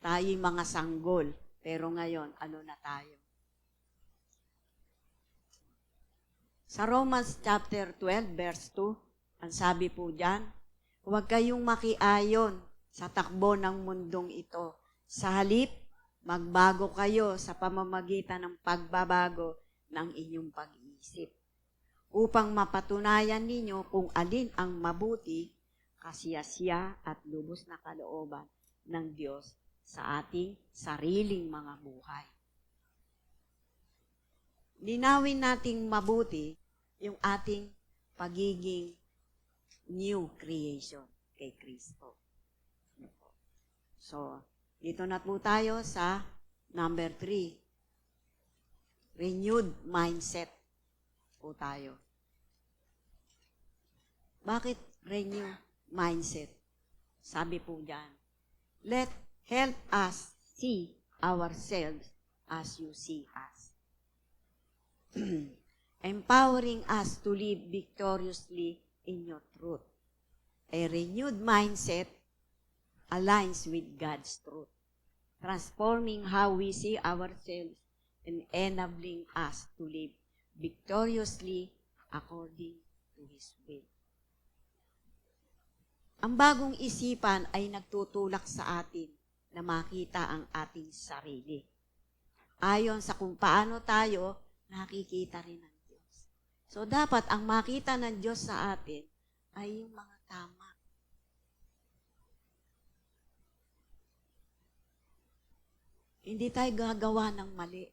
Speaker 1: Tayo'y mga sanggol. Pero ngayon, ano na tayo? Sa Romans chapter 12, verse 2, ang sabi po dyan, huwag kayong makiayon sa takbo ng mundong ito. Sa halip, magbago kayo sa pamamagitan ng pagbabago ng inyong pag-iisip, upang mapatunayan ninyo kung alin ang mabuti, kasiyasiya at lubos na kalooban ng Diyos sa ating sariling mga buhay. Linawin nating mabuti yung ating pagiging new creation kay Kristo. So, dito na po tayo sa number 3. Renewed mindset po tayo. Bakit renew mindset? Sabi po dyan, help us see ourselves as you see us. Empowering us to live victoriously in your truth. A renewed mindset aligns with God's truth, transforming how we see ourselves and enabling us to live victoriously according to His will. Ang bagong isipan ay nagtutulak sa atin na makita ang ating sarili. Ayon sa kung paano tayo nakikita rin ng Diyos. So dapat ang makita ng Diyos sa atin ay yung mga tama. Hindi tayo gagawa ng mali.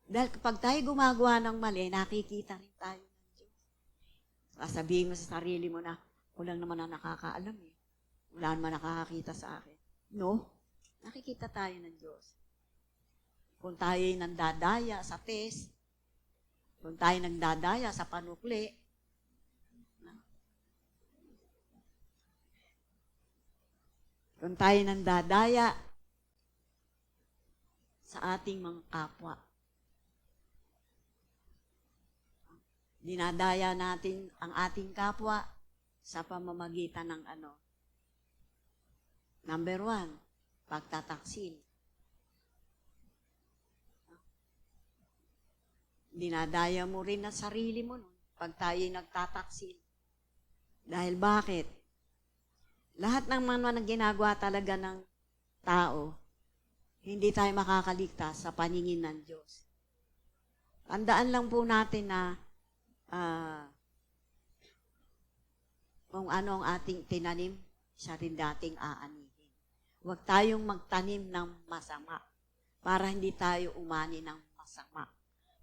Speaker 1: Dahil kapag tayo gumagawa ng mali, nakikita rin tayo ng Diyos. Sasabihin mo sa sarili mo na, walang naman na nakakaalam eh. Wala naman nakakakita sa akin. No, nakikita tayo ng Diyos. Kung tayo'y nandadaya sa test, kung tayo nagdadaya sa panukli, kung tayo nandadaya sa ating mga kapwa, dinadaya natin ang ating kapwa sa pamamagitan ng Number 1, pagtataksil. Dinadaya mo rin ang sarili mo nun pag tayo'y nagtataksil. Dahil bakit? Lahat ng mga ginagawa talaga ng tao, hindi tayo makakaligtas sa paningin ng Diyos. Tandaan lang po natin na kung ano ang ating tinanim, siya rin dating aanihin. Huwag tayong magtanim ng masama para hindi tayo umani ng masama.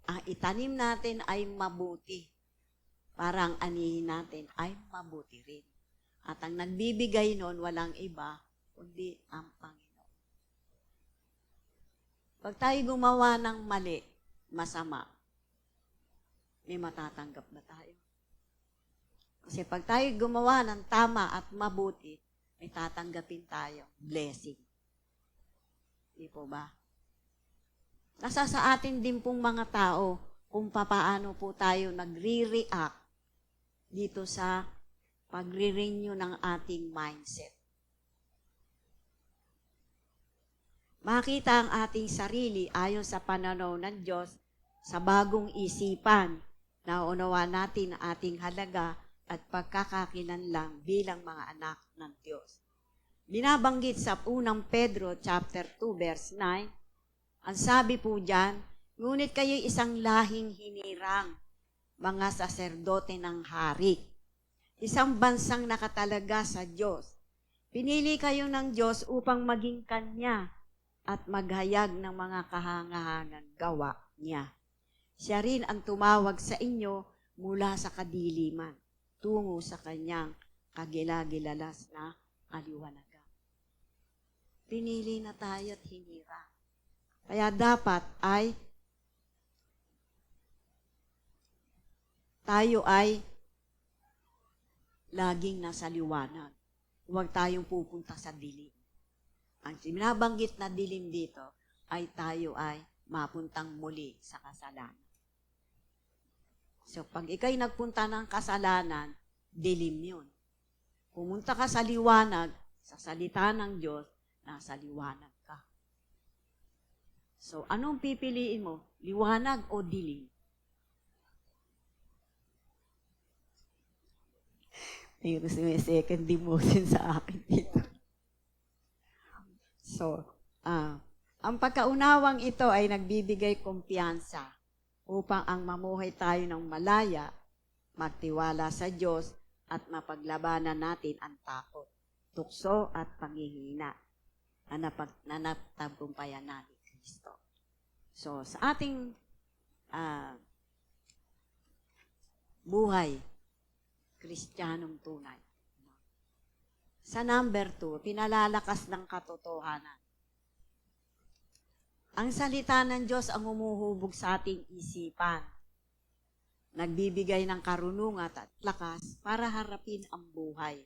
Speaker 1: Ang itanim natin ay mabuti para ang anihin natin ay mabuti rin. At ang nagbibigay nun, walang iba, kundi ang Panginoon. Pag tayo gumawa ng mali, masama, may matatanggap ba tayo? Kasi pag tayo gumawa ng tama at mabuti, may tatanggapin tayo blessing. Di po ba? Nasa sa atin din pong mga tao kung papaano po tayo nagre-react dito sa pagre-renew ng ating mindset. Makita ang ating sarili ayon sa pananaw ng Diyos sa bagong isipan na unawa natin ang ating halaga at pagkakakilanlang bilang mga anak ng Diyos. Binabanggit sa 1 Pedro chapter 2 verse 9, ang sabi po diyan, ngunit kayo isang lahing hinirang, mga saserdote ng hari, isang bansang nakatalaga sa Diyos. Pinili kayo ng Diyos upang maging Kanya at maghayag ng mga kahangahangan gawa niya. Siya rin ang tumawag sa inyo mula sa kadiliman tungo sa Kanyang kagilagilalas na kaliwanagan. Pinili na tayo at hinirang. Kaya dapat ay tayo ay laging nasa liwanag. Huwag tayong pupunta sa dilim. Ang binabanggit na dilim dito ay tayo ay mapuntang muli sa kasalanan. So, pag ikay nagpunta ng kasalanan, dilim yun. Pumunta ka sa liwanag, sa salita ng Diyos, nasa liwanag ka. So, anong pipiliin mo? Liwanag o dilim? Mayroon may second demotion sa akin dito. So, ang pagkaunawang ito ay nagbibigay kumpiyansa upang ang mamuhay tayo ng malaya, magtiwala sa Diyos, at mapaglabanan natin ang takot, tukso at panghihina na natagpumpayan natin Kristo. So, sa ating buhay, Kristiyanong tunay. Sa number 2, pinalalakas ng katotohanan. Ang salita ng Diyos ang humuhubog sa ating isipan. Nagbibigay ng karunungan at lakas para harapin ang buhay.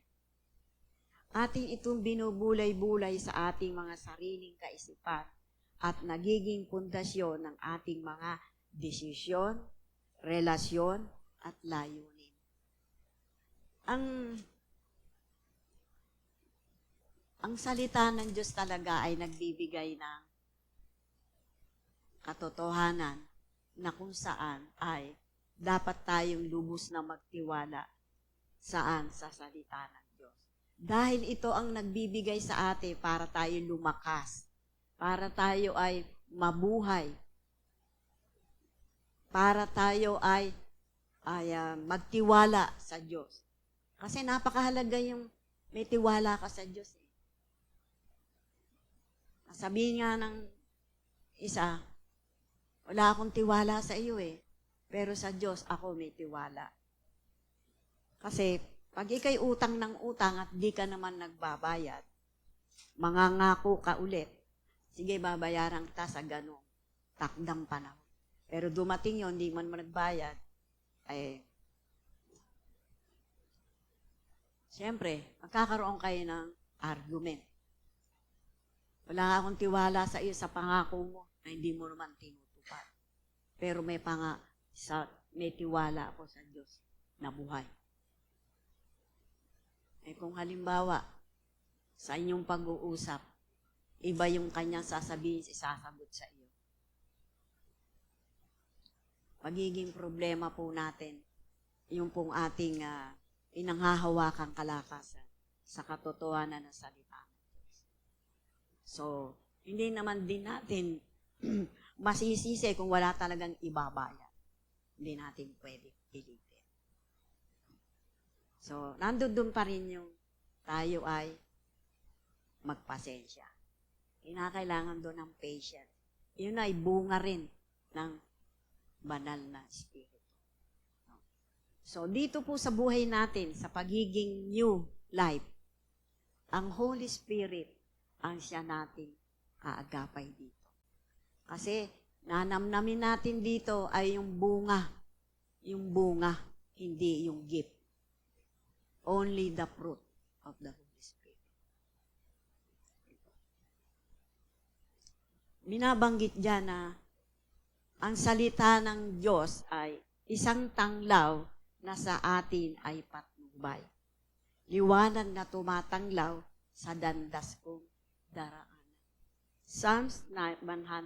Speaker 1: Ating itong binubulay-bulay sa ating mga sariling kaisipan at nagiging pundasyon ng ating mga desisyon, relasyon at layunin. Ang salita ng Diyos talaga ay nagbibigay ng katotohanan na kung saan ay dapat tayong lubos na magtiwala sa salita ng Diyos. Dahil ito ang nagbibigay sa atin para tayo lumakas, para tayo ay mabuhay, para tayo ay magtiwala sa Diyos. Kasi napakahalaga yung may tiwala ka sa Diyos. Sabihin nga ng isa, wala akong tiwala sa iyo pero sa Diyos ako may tiwala. Kasi pag ikay utang ng utang at di ka naman nagbabayad, mangangako ka ulit, sige babayaran kita sa ganong takdang panahon. Pero dumating yon, di man nagbayad, siyempre, magkakaroon kayo ng argument. Wala akong tiwala sa iyo sa pangako mo na hindi mo naman tinutupad. Pero may tiwala ako sa Diyos na buhay. Kung halimbawa, sa inyong pag-uusap, iba yung kanyang sasabihin, isasagot sa iyo. Magiging problema po natin, yung pong ating inanghahawakang kalakasan sa katotohanan ng salita ng Diyos. So, hindi naman din natin masisisi kung wala talagang ibabayan. Hindi natin pwede pilitin. So, nandun pa rin yung tayo ay magpasensya. Kinakailangan doon ng patience. Yun ay bunga rin ng banal na Espiritu. So, dito po sa buhay natin, sa pagiging new life, ang Holy Spirit ang siya nating kaagapay dito. Kasi, nanamnamin natin dito ay yung bunga. Yung bunga, hindi yung gift. Only the fruit of the Holy Spirit. Binabanggit dyan na ang salita ng Diyos ay isang tanglaw na sa atin ay patnubay. Liwanag na tumatanglaw sa dandas kong daraanan. Psalms 119,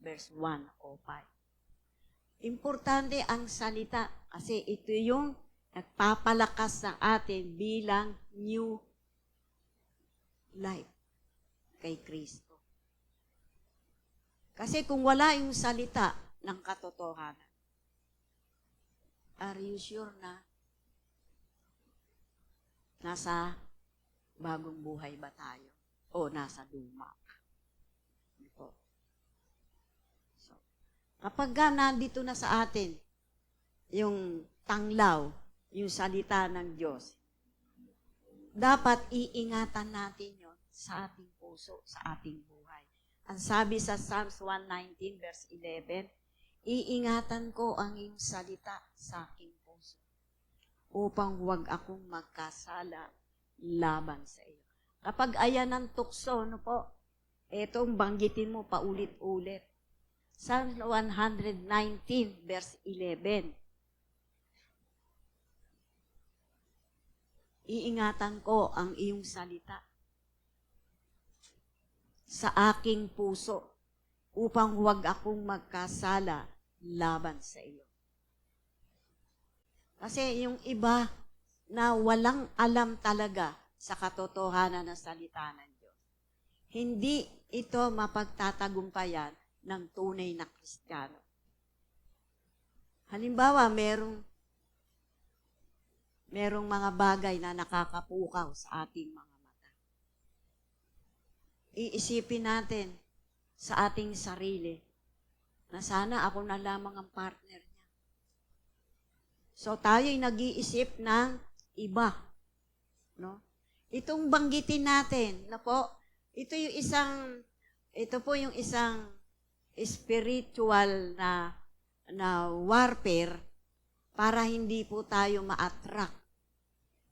Speaker 1: verse 105. Importante ang salita kasi ito yung nagpapalakas sa atin bilang new life kay Kristo. Kasi kung wala yung salita ng katotohanan, are you sure na nasa bagong buhay ba tayo? O nasa luma? Ito. So, kapag nandito na sa atin yung tanglaw, yung salita ng Diyos, dapat iingatan natin yon sa ating puso, sa ating buhay. Ang sabi sa Psalms 119, verse 11, iingatan ko ang iyong salita sa aking puso upang huwag akong magkasala laban sa iyo. Kapag ayan ng tukso, etong banggitin mo paulit-ulit. Psalm 119, verse 11. iingatan ko ang iyong salita sa aking puso upang huwag akong magkasala laban sa iyo. Kasi yung iba na walang alam talaga sa katotohanan ng salita ng Diyos, hindi ito mapagtatagumpayan ng tunay na Kristiyano. Halimbawa, merong mga bagay na nakakapukaw sa ating mga mata. Iisipin natin sa ating sarili na sana ako na lamang ang partner niya. So tayo'y nag-iisip ng iba. No? Itong banggitin natin, na po, ito po yung isang spiritual na warfare para hindi po tayo ma-attract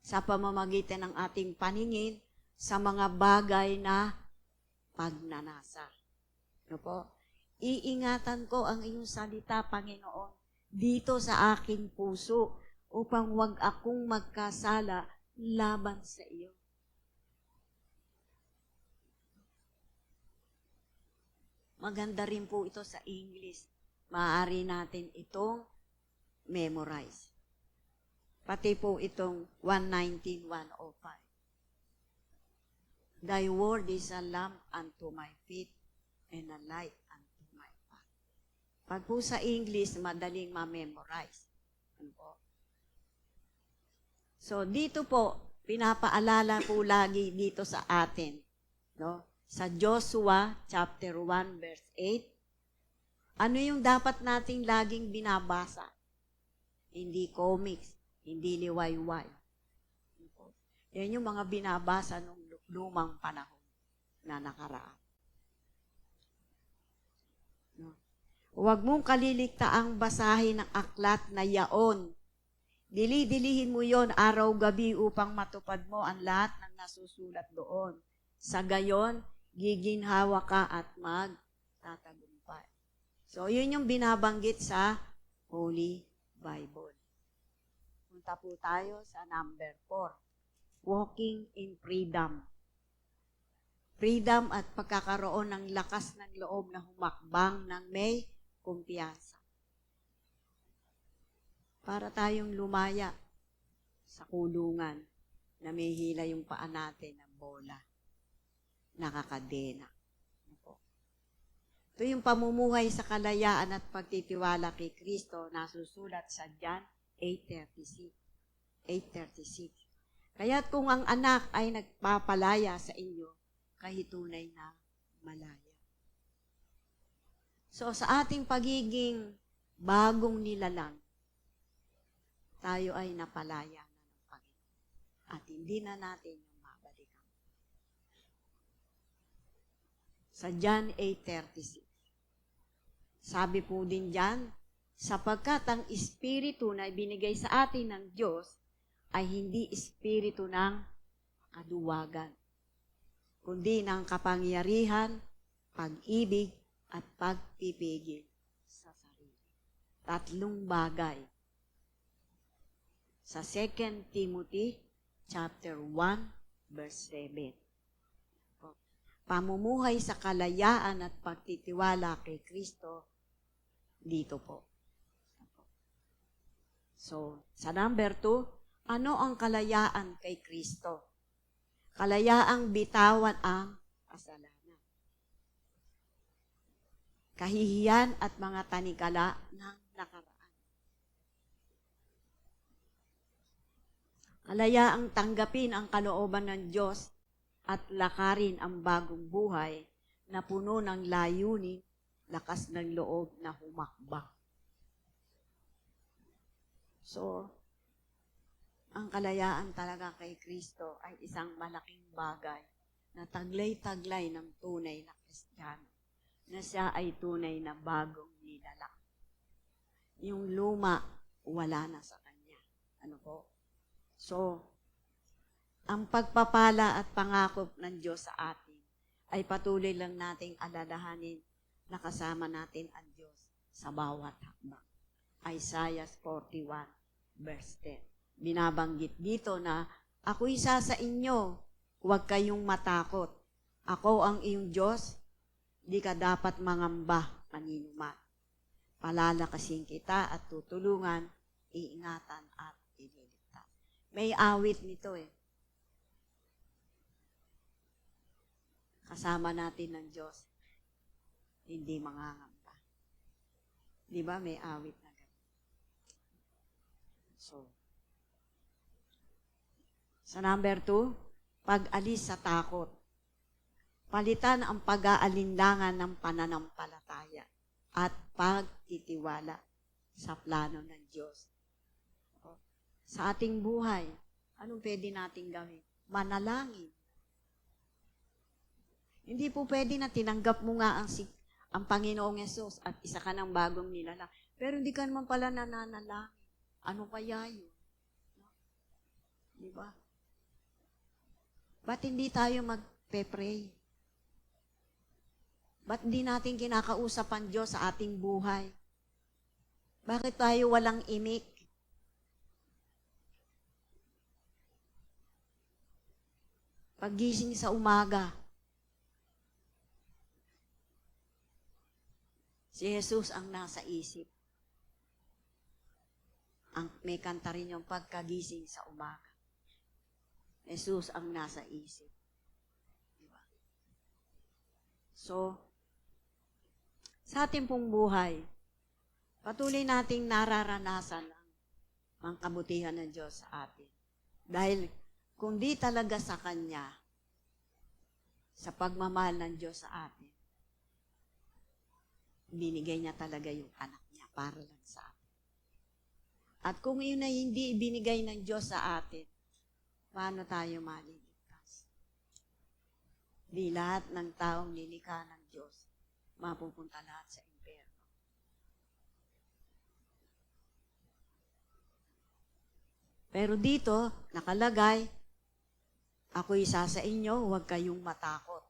Speaker 1: sa pamamagitan ng ating paningin sa mga bagay na pagnanasa. No po? Iingatan ko ang iyong salita, Panginoon, dito sa aking puso upang huwag akong magkasala laban sa iyo. Maganda rin po ito sa English. Maaari natin itong memorize. Pati po itong 119:105. Thy word is a lamp unto my feet and a light unto my path. Pag po sa English, madaling ma-memorize. Ano po? So, dito po, pinapaalala po lagi dito sa atin, no? Sa Joshua chapter 1 verse 8, ano yung dapat nating laging binabasa? Hindi comics, hindi liwayway. Yan yung mga binabasa nung lumang panahon na nakaraan. No? Huwag mong kaliligtaang basahin ng aklat na yaon. Dili-dilihin mo yon araw-gabi upang matupad mo ang lahat ng nasusulat doon. Sa gayon, giginhawa ka at magtatagumpay. So, yun yung binabanggit sa Holy Bible. Punta po tayo sa number 4. Walking in freedom. Freedom at pagkakaroon ng lakas ng loob na humakbang ng may kumpiyansa. Para tayong lumaya sa kulungan na may hila yung paa natin ng bola. Nakakadena. Ito yung pamumuhay sa kalayaan at pagtitiwala kay Kristo na susulat sa John 8:36. Kaya't kung ang anak ay nagpapalaya sa inyo, kayo tunay na malaya. So sa ating pagiging bagong nilalang, tayo ay napalaya na ng Panginoon. At hindi na natin yung mabalikan. Sa John 8:36. Sabi po din dyan, sapagkat ang espiritu na ibinigay sa atin ng Diyos ay hindi espiritu ng kaduwagan, kundi ng kapangyarihan, pag-ibig, at pagpipigil sa sarili. 3 bagay. Sa 2 Timothy chapter 1 verse 7. Pamumuhay sa kalayaan at pagtitiwala kay Kristo dito po. So, sa number 2, ano ang kalayaan kay Kristo? Kalayaang bitawan ang kasalanan. Kahihiyan at mga tanikala ng nakaraan. Kalayaang tanggapin ang kalooban ng Diyos at lakarin ang bagong buhay na puno ng layunin, lakas ng loob na humakbang. So, ang kalayaan talaga kay Kristo ay isang malaking bagay na taglay-taglay ng tunay na Kristiyano, na siya ay tunay na bagong nilalang. Yung luma, wala na sa kanya. Ano po? So, ang pagpapala at pangako ng Diyos sa atin ay patuloy lang nating alalahanin na kasama natin ang Diyos sa bawat hakbang. Isaiah 41 verse 10. Binabanggit dito na Ako isa sa inyo, huwag kayong matakot. Ako ang iyong Diyos, di ka dapat mangamba kanino man. Palalakasin kita at tutulungan, iingatan at ililigtas. May awit nito eh. Kasama natin ng Diyos, hindi mangangamba. Di ba may awit na gano'n? So, sa number 2, pag-alis sa takot. Palitan ang pag-aalinlangan ng pananampalataya at pagtitiwala sa plano ng Diyos. Sa ating buhay, anong pwede nating gawin? Manalangin. Hindi po pwede na tinanggap mo nga ang Panginoong Yesus at isa ka ng bagong nilalang. Pero hindi ka naman pala nananalangin. Ano kaya yun? No? Di ba? Ba't hindi tayo magpe-pray? Ba't hindi natin kinakausap ang Diyos sa ating buhay? Bakit tayo walang imik? Paggising sa umaga, si Jesus ang nasa isip. May kanta rin yung pagkagising sa umaga. Jesus ang nasa isip. Diba? So, sa ating pong buhay, patuloy nating nararanasan ang kabutihan ng Diyos sa atin. Dahil kung di talaga sa Kanya, sa pagmamahal ng Diyos sa atin, binigay niya talaga yung anak niya para lang sa atin. At kung yun ay hindi ibinigay ng Diyos sa atin, paano tayo maliligtas? Di lahat ng taong nilikha ng Diyos, mapupunta lahat sa impyerno. Pero dito, nakalagay, ako isa sa inyo, huwag kayong matakot.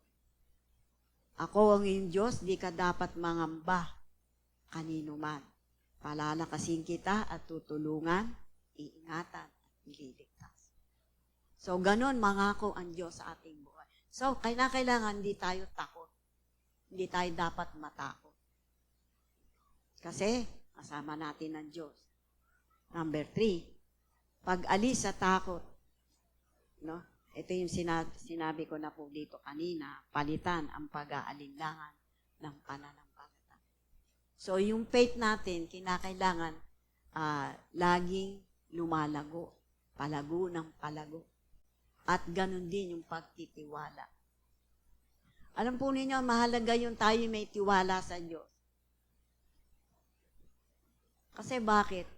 Speaker 1: Ako ang iyong Diyos, di ka dapat mangamba kanino man. Palalakasin kita at tutulungan, iingatan at ililigtas. So, ganon mangako ang Diyos sa ating buhay. So, kailangan hindi tayo takot. Hindi tayo dapat matakot. Kasi, kasama natin ang Diyos. Number 3, pag-alis sa takot. No? Ito yung sinabi ko na po dito kanina, palitan ang pag-aalinlangan ng pananampalataya. So, yung faith natin, kinakailangan laging lumalago, palago ng palago. At ganun din yung pagtitiwala. Alam po ninyo, mahalaga yung tayo may tiwala sa Diyos. Kasi bakit?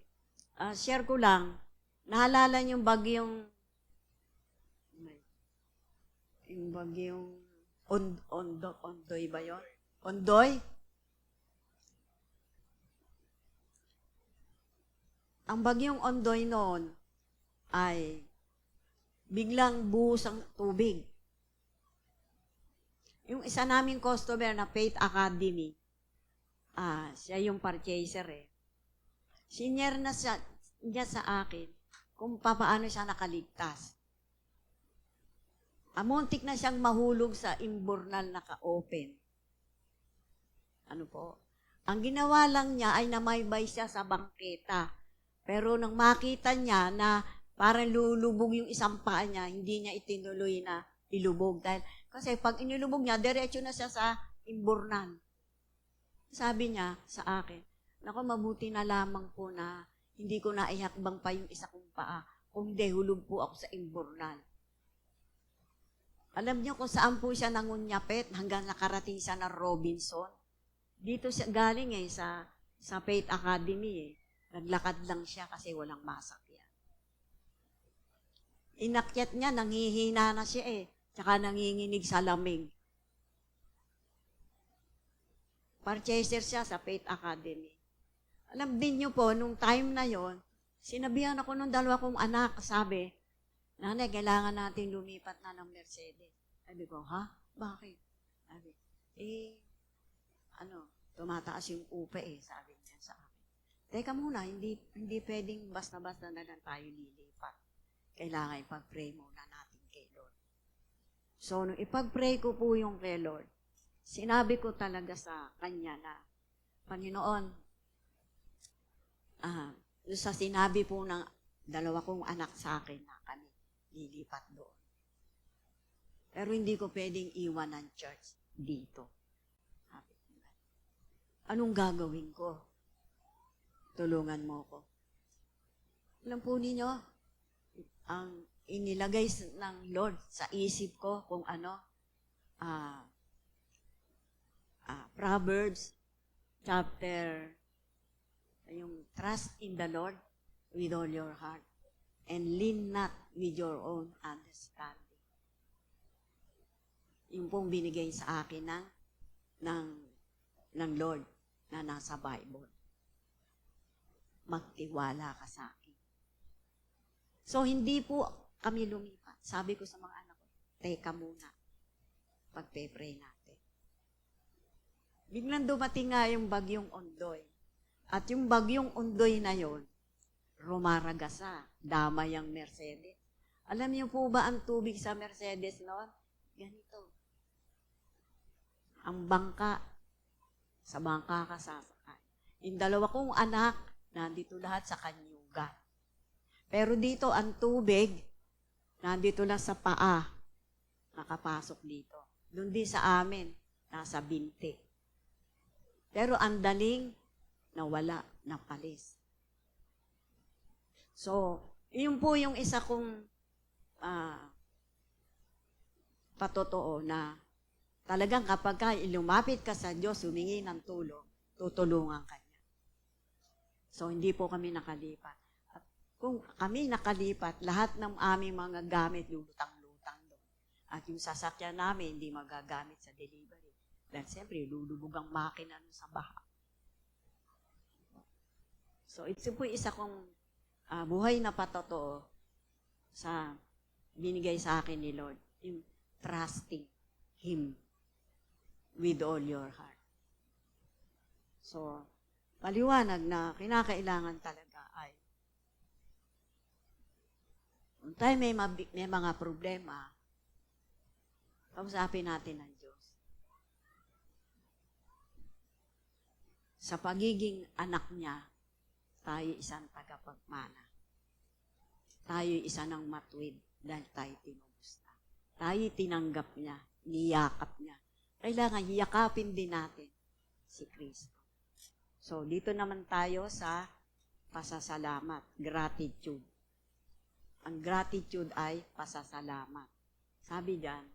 Speaker 1: Share ko lang, nahalala yung bagyong Ondoy ba yun? Ondoy? Ang bagyong Ondoy noon ay biglang buhos ang tubig. Yung isa naming customer na Faith Academy, siya yung purchaser eh. Senior na niya sa akin kung paano siya nakaligtas. Muntik na siyang mahulog sa imbornal na ka-open. Ano po? Ang ginawa lang niya ay namaybay siya sa bangketa. Pero nang makita niya na parang lulubog yung isang paa niya, hindi niya itinuloy na ilubog. Kasi pag inilubog niya, diretso na siya sa imbornal. Sabi niya sa akin, naku, mabuti na lamang po na hindi ko na ihakbang pa yung isa kong paa. Kung hindi, hulog po ako sa imbornal. Alam niyo kung saan po siya nangunyapit hanggang nakarating siya ng Robinson? Dito siya galing sa Faith Academy . Naglakad lang siya kasi walang masakyan. Inakyat niya, nanghihina na siya tsaka nanginginig sa lamig. Purchaser siya sa Faith Academy. Alam din niyo po, nung time na yon, sinabihan ako nung dalawa kong anak, sabi, Nanay, kailangan natin lumipat na ng Mercedes. Sabi ko, ha? Bakit? Sabi, tumataas yung upa sabi niya sa akin. Teka muna, hindi pwedeng basta-basta na lang tayo lilipat. kailangan ipag-pray muna natin kay Lord. So, nung ipag-pray ko po yung kay Lord, sinabi ko talaga sa Kanya na, Panginoon, sa sinabi po ng dalawa kong anak sa akin na kami lilipat doon. Pero hindi ko pwedeng iwan ang church dito. Anong gagawin ko? Tulungan mo ko. Alam po ninyo, ang inilagay ng Lord sa isip ko kung ano, Proverbs chapter, yung trust in the Lord with all your heart and lean not with your own understanding. Yung pong binigay sa akin ng Lord na nasa Bible. Magtiwala ka sa akin. So, hindi po kami lumipat. Sabi ko sa mga anak ko, teka muna, pagpe-pray natin. Biglang dumating nga yung bagyong Ondoy. At yung bagyong Ondoy na yon, rumaragasa, damay ang Mercedes. Alam niyo po ba ang tubig sa Mercedes noon? Ganito. Ang bangka, sa bangka ka sasakay. Yung dalawa kong anak, nandito lahat sa kanyugan. Pero dito, ang tubig, nandito lang sa paa, nakapasok dito. Doon din sa amin, nasa binti. Pero ang daling, nawala, napalis. So, yun po yung isa kong patotoo na talagang kapag lumapit ka sa Diyos, humingi ng tulong, tutulungan ka niya. So, hindi po kami nakalipat. At kung kami nakalipat, lahat ng aming mga gamit, lulutang-lutang doon. At yung sasakyan namin, hindi magagamit sa delivery. Dahil siyempre, lulubog ang makina sa baha. So, ito po isa kong buhay na patotoo sa binigay sa akin ni Lord. Yung trusting Him with all your heart. So, paliwanag na kinakailangan talaga ay kung tayo may mga problema, kausapin natin ang Diyos. Sa pagiging anak niya, tayo isang tagapagmana. Tayo isa ng matuwid dahil tayo tinumusta. Tayo tinanggap niya, niyakap niya. Kailangan yakapin din natin si Kristo. So, dito naman tayo sa pasasalamat, gratitude. Ang gratitude ay pasasalamat. Sabi diyan,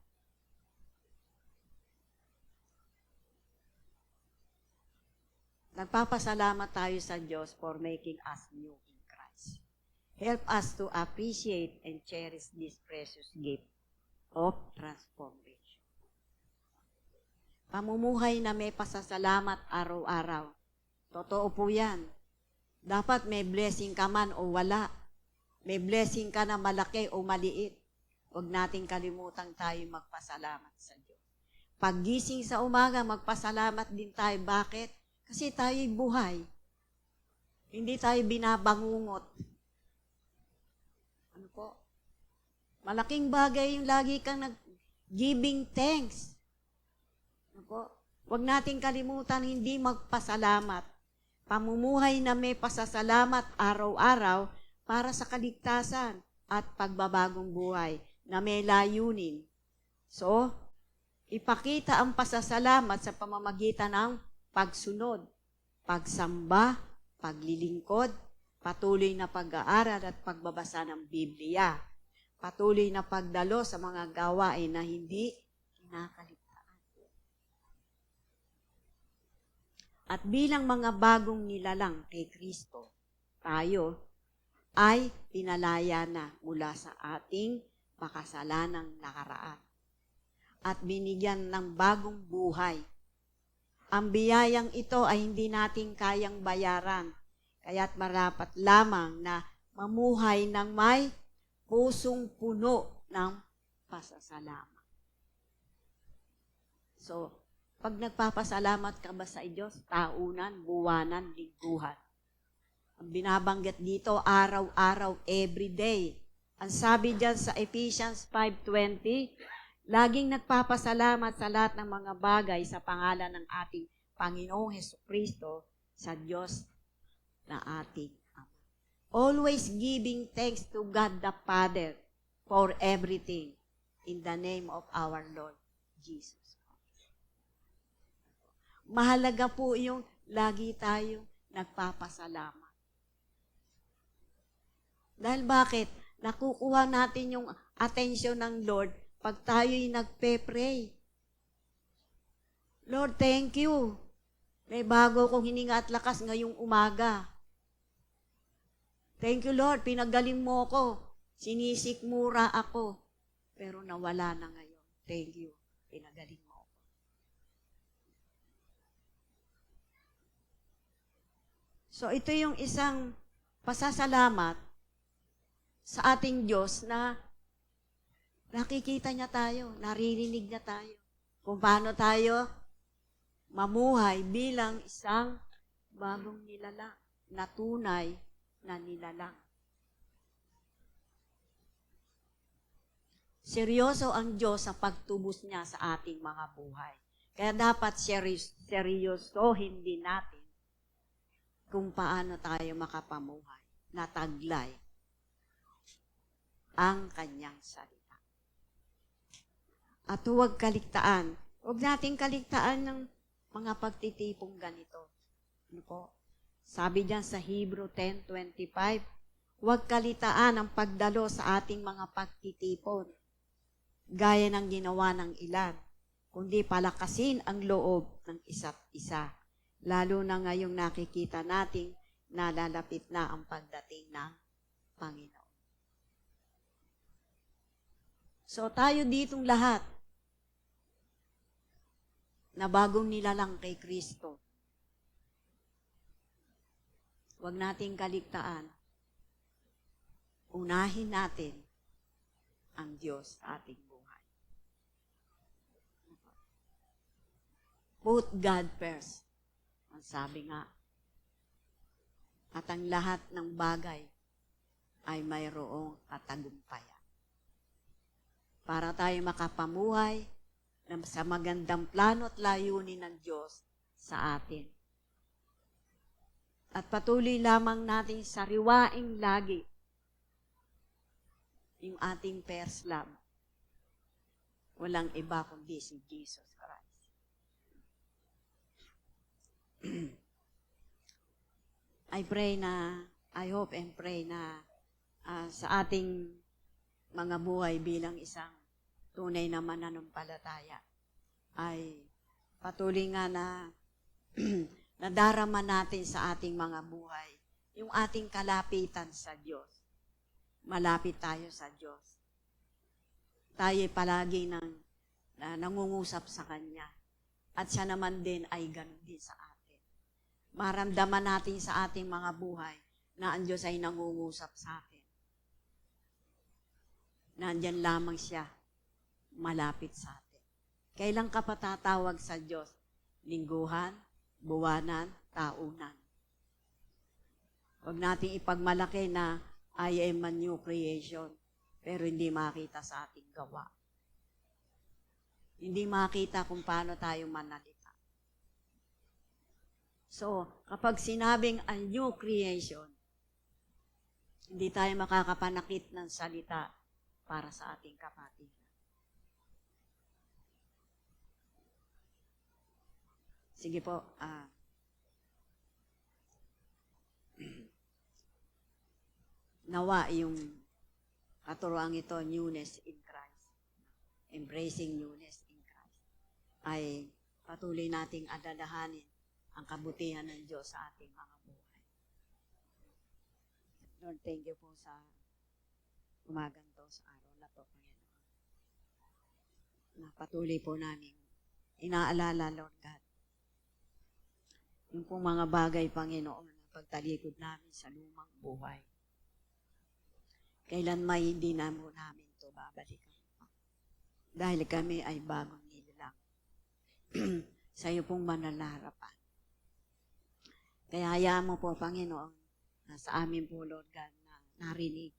Speaker 1: nagpapasalamat tayo sa Diyos for making us new in Christ. Help us to appreciate and cherish this precious gift of transformation. Pamumuhay na may pasasalamat araw-araw. Totoo po yan. Dapat may blessing ka man o wala. May blessing ka na malaki o maliit. Huwag nating kalimutan tayo magpasalamat sa Diyos. Paggising sa umaga, magpasalamat din tayo. Bakit? Kasi tayo'y buhay. Hindi tayo binabangungot. Ano po? Malaking bagay yung lagi kang nag-giving thanks. Ano po? Huwag nating kalimutan hindi magpasalamat. Pamumuhay na may pasasalamat araw-araw para sa kaligtasan at pagbabagong buhay na may layunin. So, ipakita ang pasasalamat sa pamamagitan ng pagsunod, pagsamba, paglilingkod, patuloy na pag-aaral at pagbabasa ng Biblia, patuloy na pagdalo sa mga gawain na hindi kinakaligtaan. At bilang mga bagong nilalang kay Kristo, tayo ay pinalaya na mula sa ating makasalanang nakaraan at binigyan ng bagong buhay. Ang biyayang ito ay hindi natin kayang bayaran, kaya't marapat lamang na mamuhay ng may pusong puno ng pasasalamat. So, pag nagpapasalamat ka ba sa Diyos, taunan, buwanan, lingguhan? Ang binabanggit dito, araw-araw, everyday. Ang sabi diyan sa Ephesians 5:20, laging nagpapasalamat sa lahat ng mga bagay sa pangalan ng ating Panginoong Hesukristo sa Diyos na ating Ama. Always giving thanks to God the Father for everything in the name of our Lord Jesus. Mahalaga po yung lagi tayong nagpapasalamat. Dahil bakit? Nakukuha natin yung atensyon ng Lord pag tayo'y nagpe-pray. Lord, thank you. May bago kong hininga at lakas ngayong umaga. Thank you, Lord. Pinagaling mo ako. Sinisikmura ako. Pero nawala na ngayon. Thank you. Pinagaling mo. So, ito yung isang pasasalamat sa ating Diyos na nakikita niya tayo, naririnig niya tayo. Kung paano tayo mamuhay bilang isang bagong nilalang, na tunay na nilalang. Seryoso ang Diyos sa pagtubos niya sa ating mga buhay. Kaya dapat seryosohin din natin kung paano tayo makapamuhay na taglay ang kanyang salita. At huwag kaligtaan. Huwag nating kaligtaan ng mga pagtitipong ganito. Ano po? Sabi diyan sa Hebrew 10:25, huwag kaligtaan ang pagdalo sa ating mga pagtitipon, gaya ng ginawa ng ilan, kundi palakasin ang loob ng isa't isa. Lalo na ngayong nakikita nating nalalapit na ang pagdating ng Panginoon. So tayo ditong lahat na bagong nilalang kay Kristo, huwag nating kaligtaan. Unahin natin ang Diyos sa ating buhay. Put God first. Ang sabi nga, at ang lahat ng bagay ay mayroong katagumpayan. Para tayo makapamuhay sa magandang plano at layunin ng Diyos sa atin. At patuloy lamang natin sariwaing lagi yung ating first love. Walang iba kundi si Jesus Christ. I hope and pray na sa ating mga buhay bilang isang tunay na mananampalataya ay patuloy nga na nadarama natin sa ating mga buhay yung ating kalapitan sa Diyos. Malapit tayo sa Diyos. Tayo palagi nangungusap sa Kanya. At siya naman din ay ganun din sa atin. Maramdaman natin sa ating mga buhay na ang Diyos ay nangungusap sa atin. Nandyan lamang siya, malapit sa atin. Kailan ka patatawag sa Diyos? Lingguhan, buwanan, taunan. Huwag nating ipagmalaki na I am a new creation, pero hindi makita sa ating gawa. Hindi makita kung paano tayo manalita. So, kapag sinabing a new creation, hindi tayo makakapanakit ng salita para sa ating kapatiran. Sige po. Nawa yung katuroang ito, newness in Christ. Embracing newness in Christ. Ay patuloy nating adalahanin ang kabutihan ng Diyos sa ating mga buhay. Lord, thank you po sa umagang to, sa araw na to, Panginoon. Na patuloy po namin inaalala, Lord God, yung pong mga bagay, Panginoon, na pagtalikod namin sa lumang buhay. Kailan may hindi namin ito babalikan. Dahil kami ay bagong nilalang. Sa iyo pong mananarapan. Kaya hayaan mo po, Panginoon, na sa amin po, Lord God, na narinig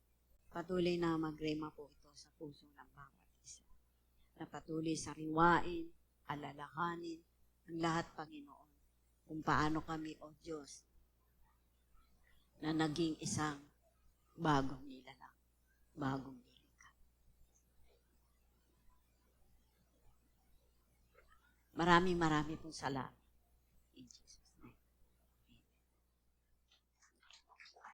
Speaker 1: Patuloy na magrema po ito sa puso ng bawat isa. Na patuloy sa riwain, alalahanin, ang lahat, Panginoon, kung paano kami, O Diyos, na naging isang bagong nilalang, bagong nilikha. Maraming pong salamat.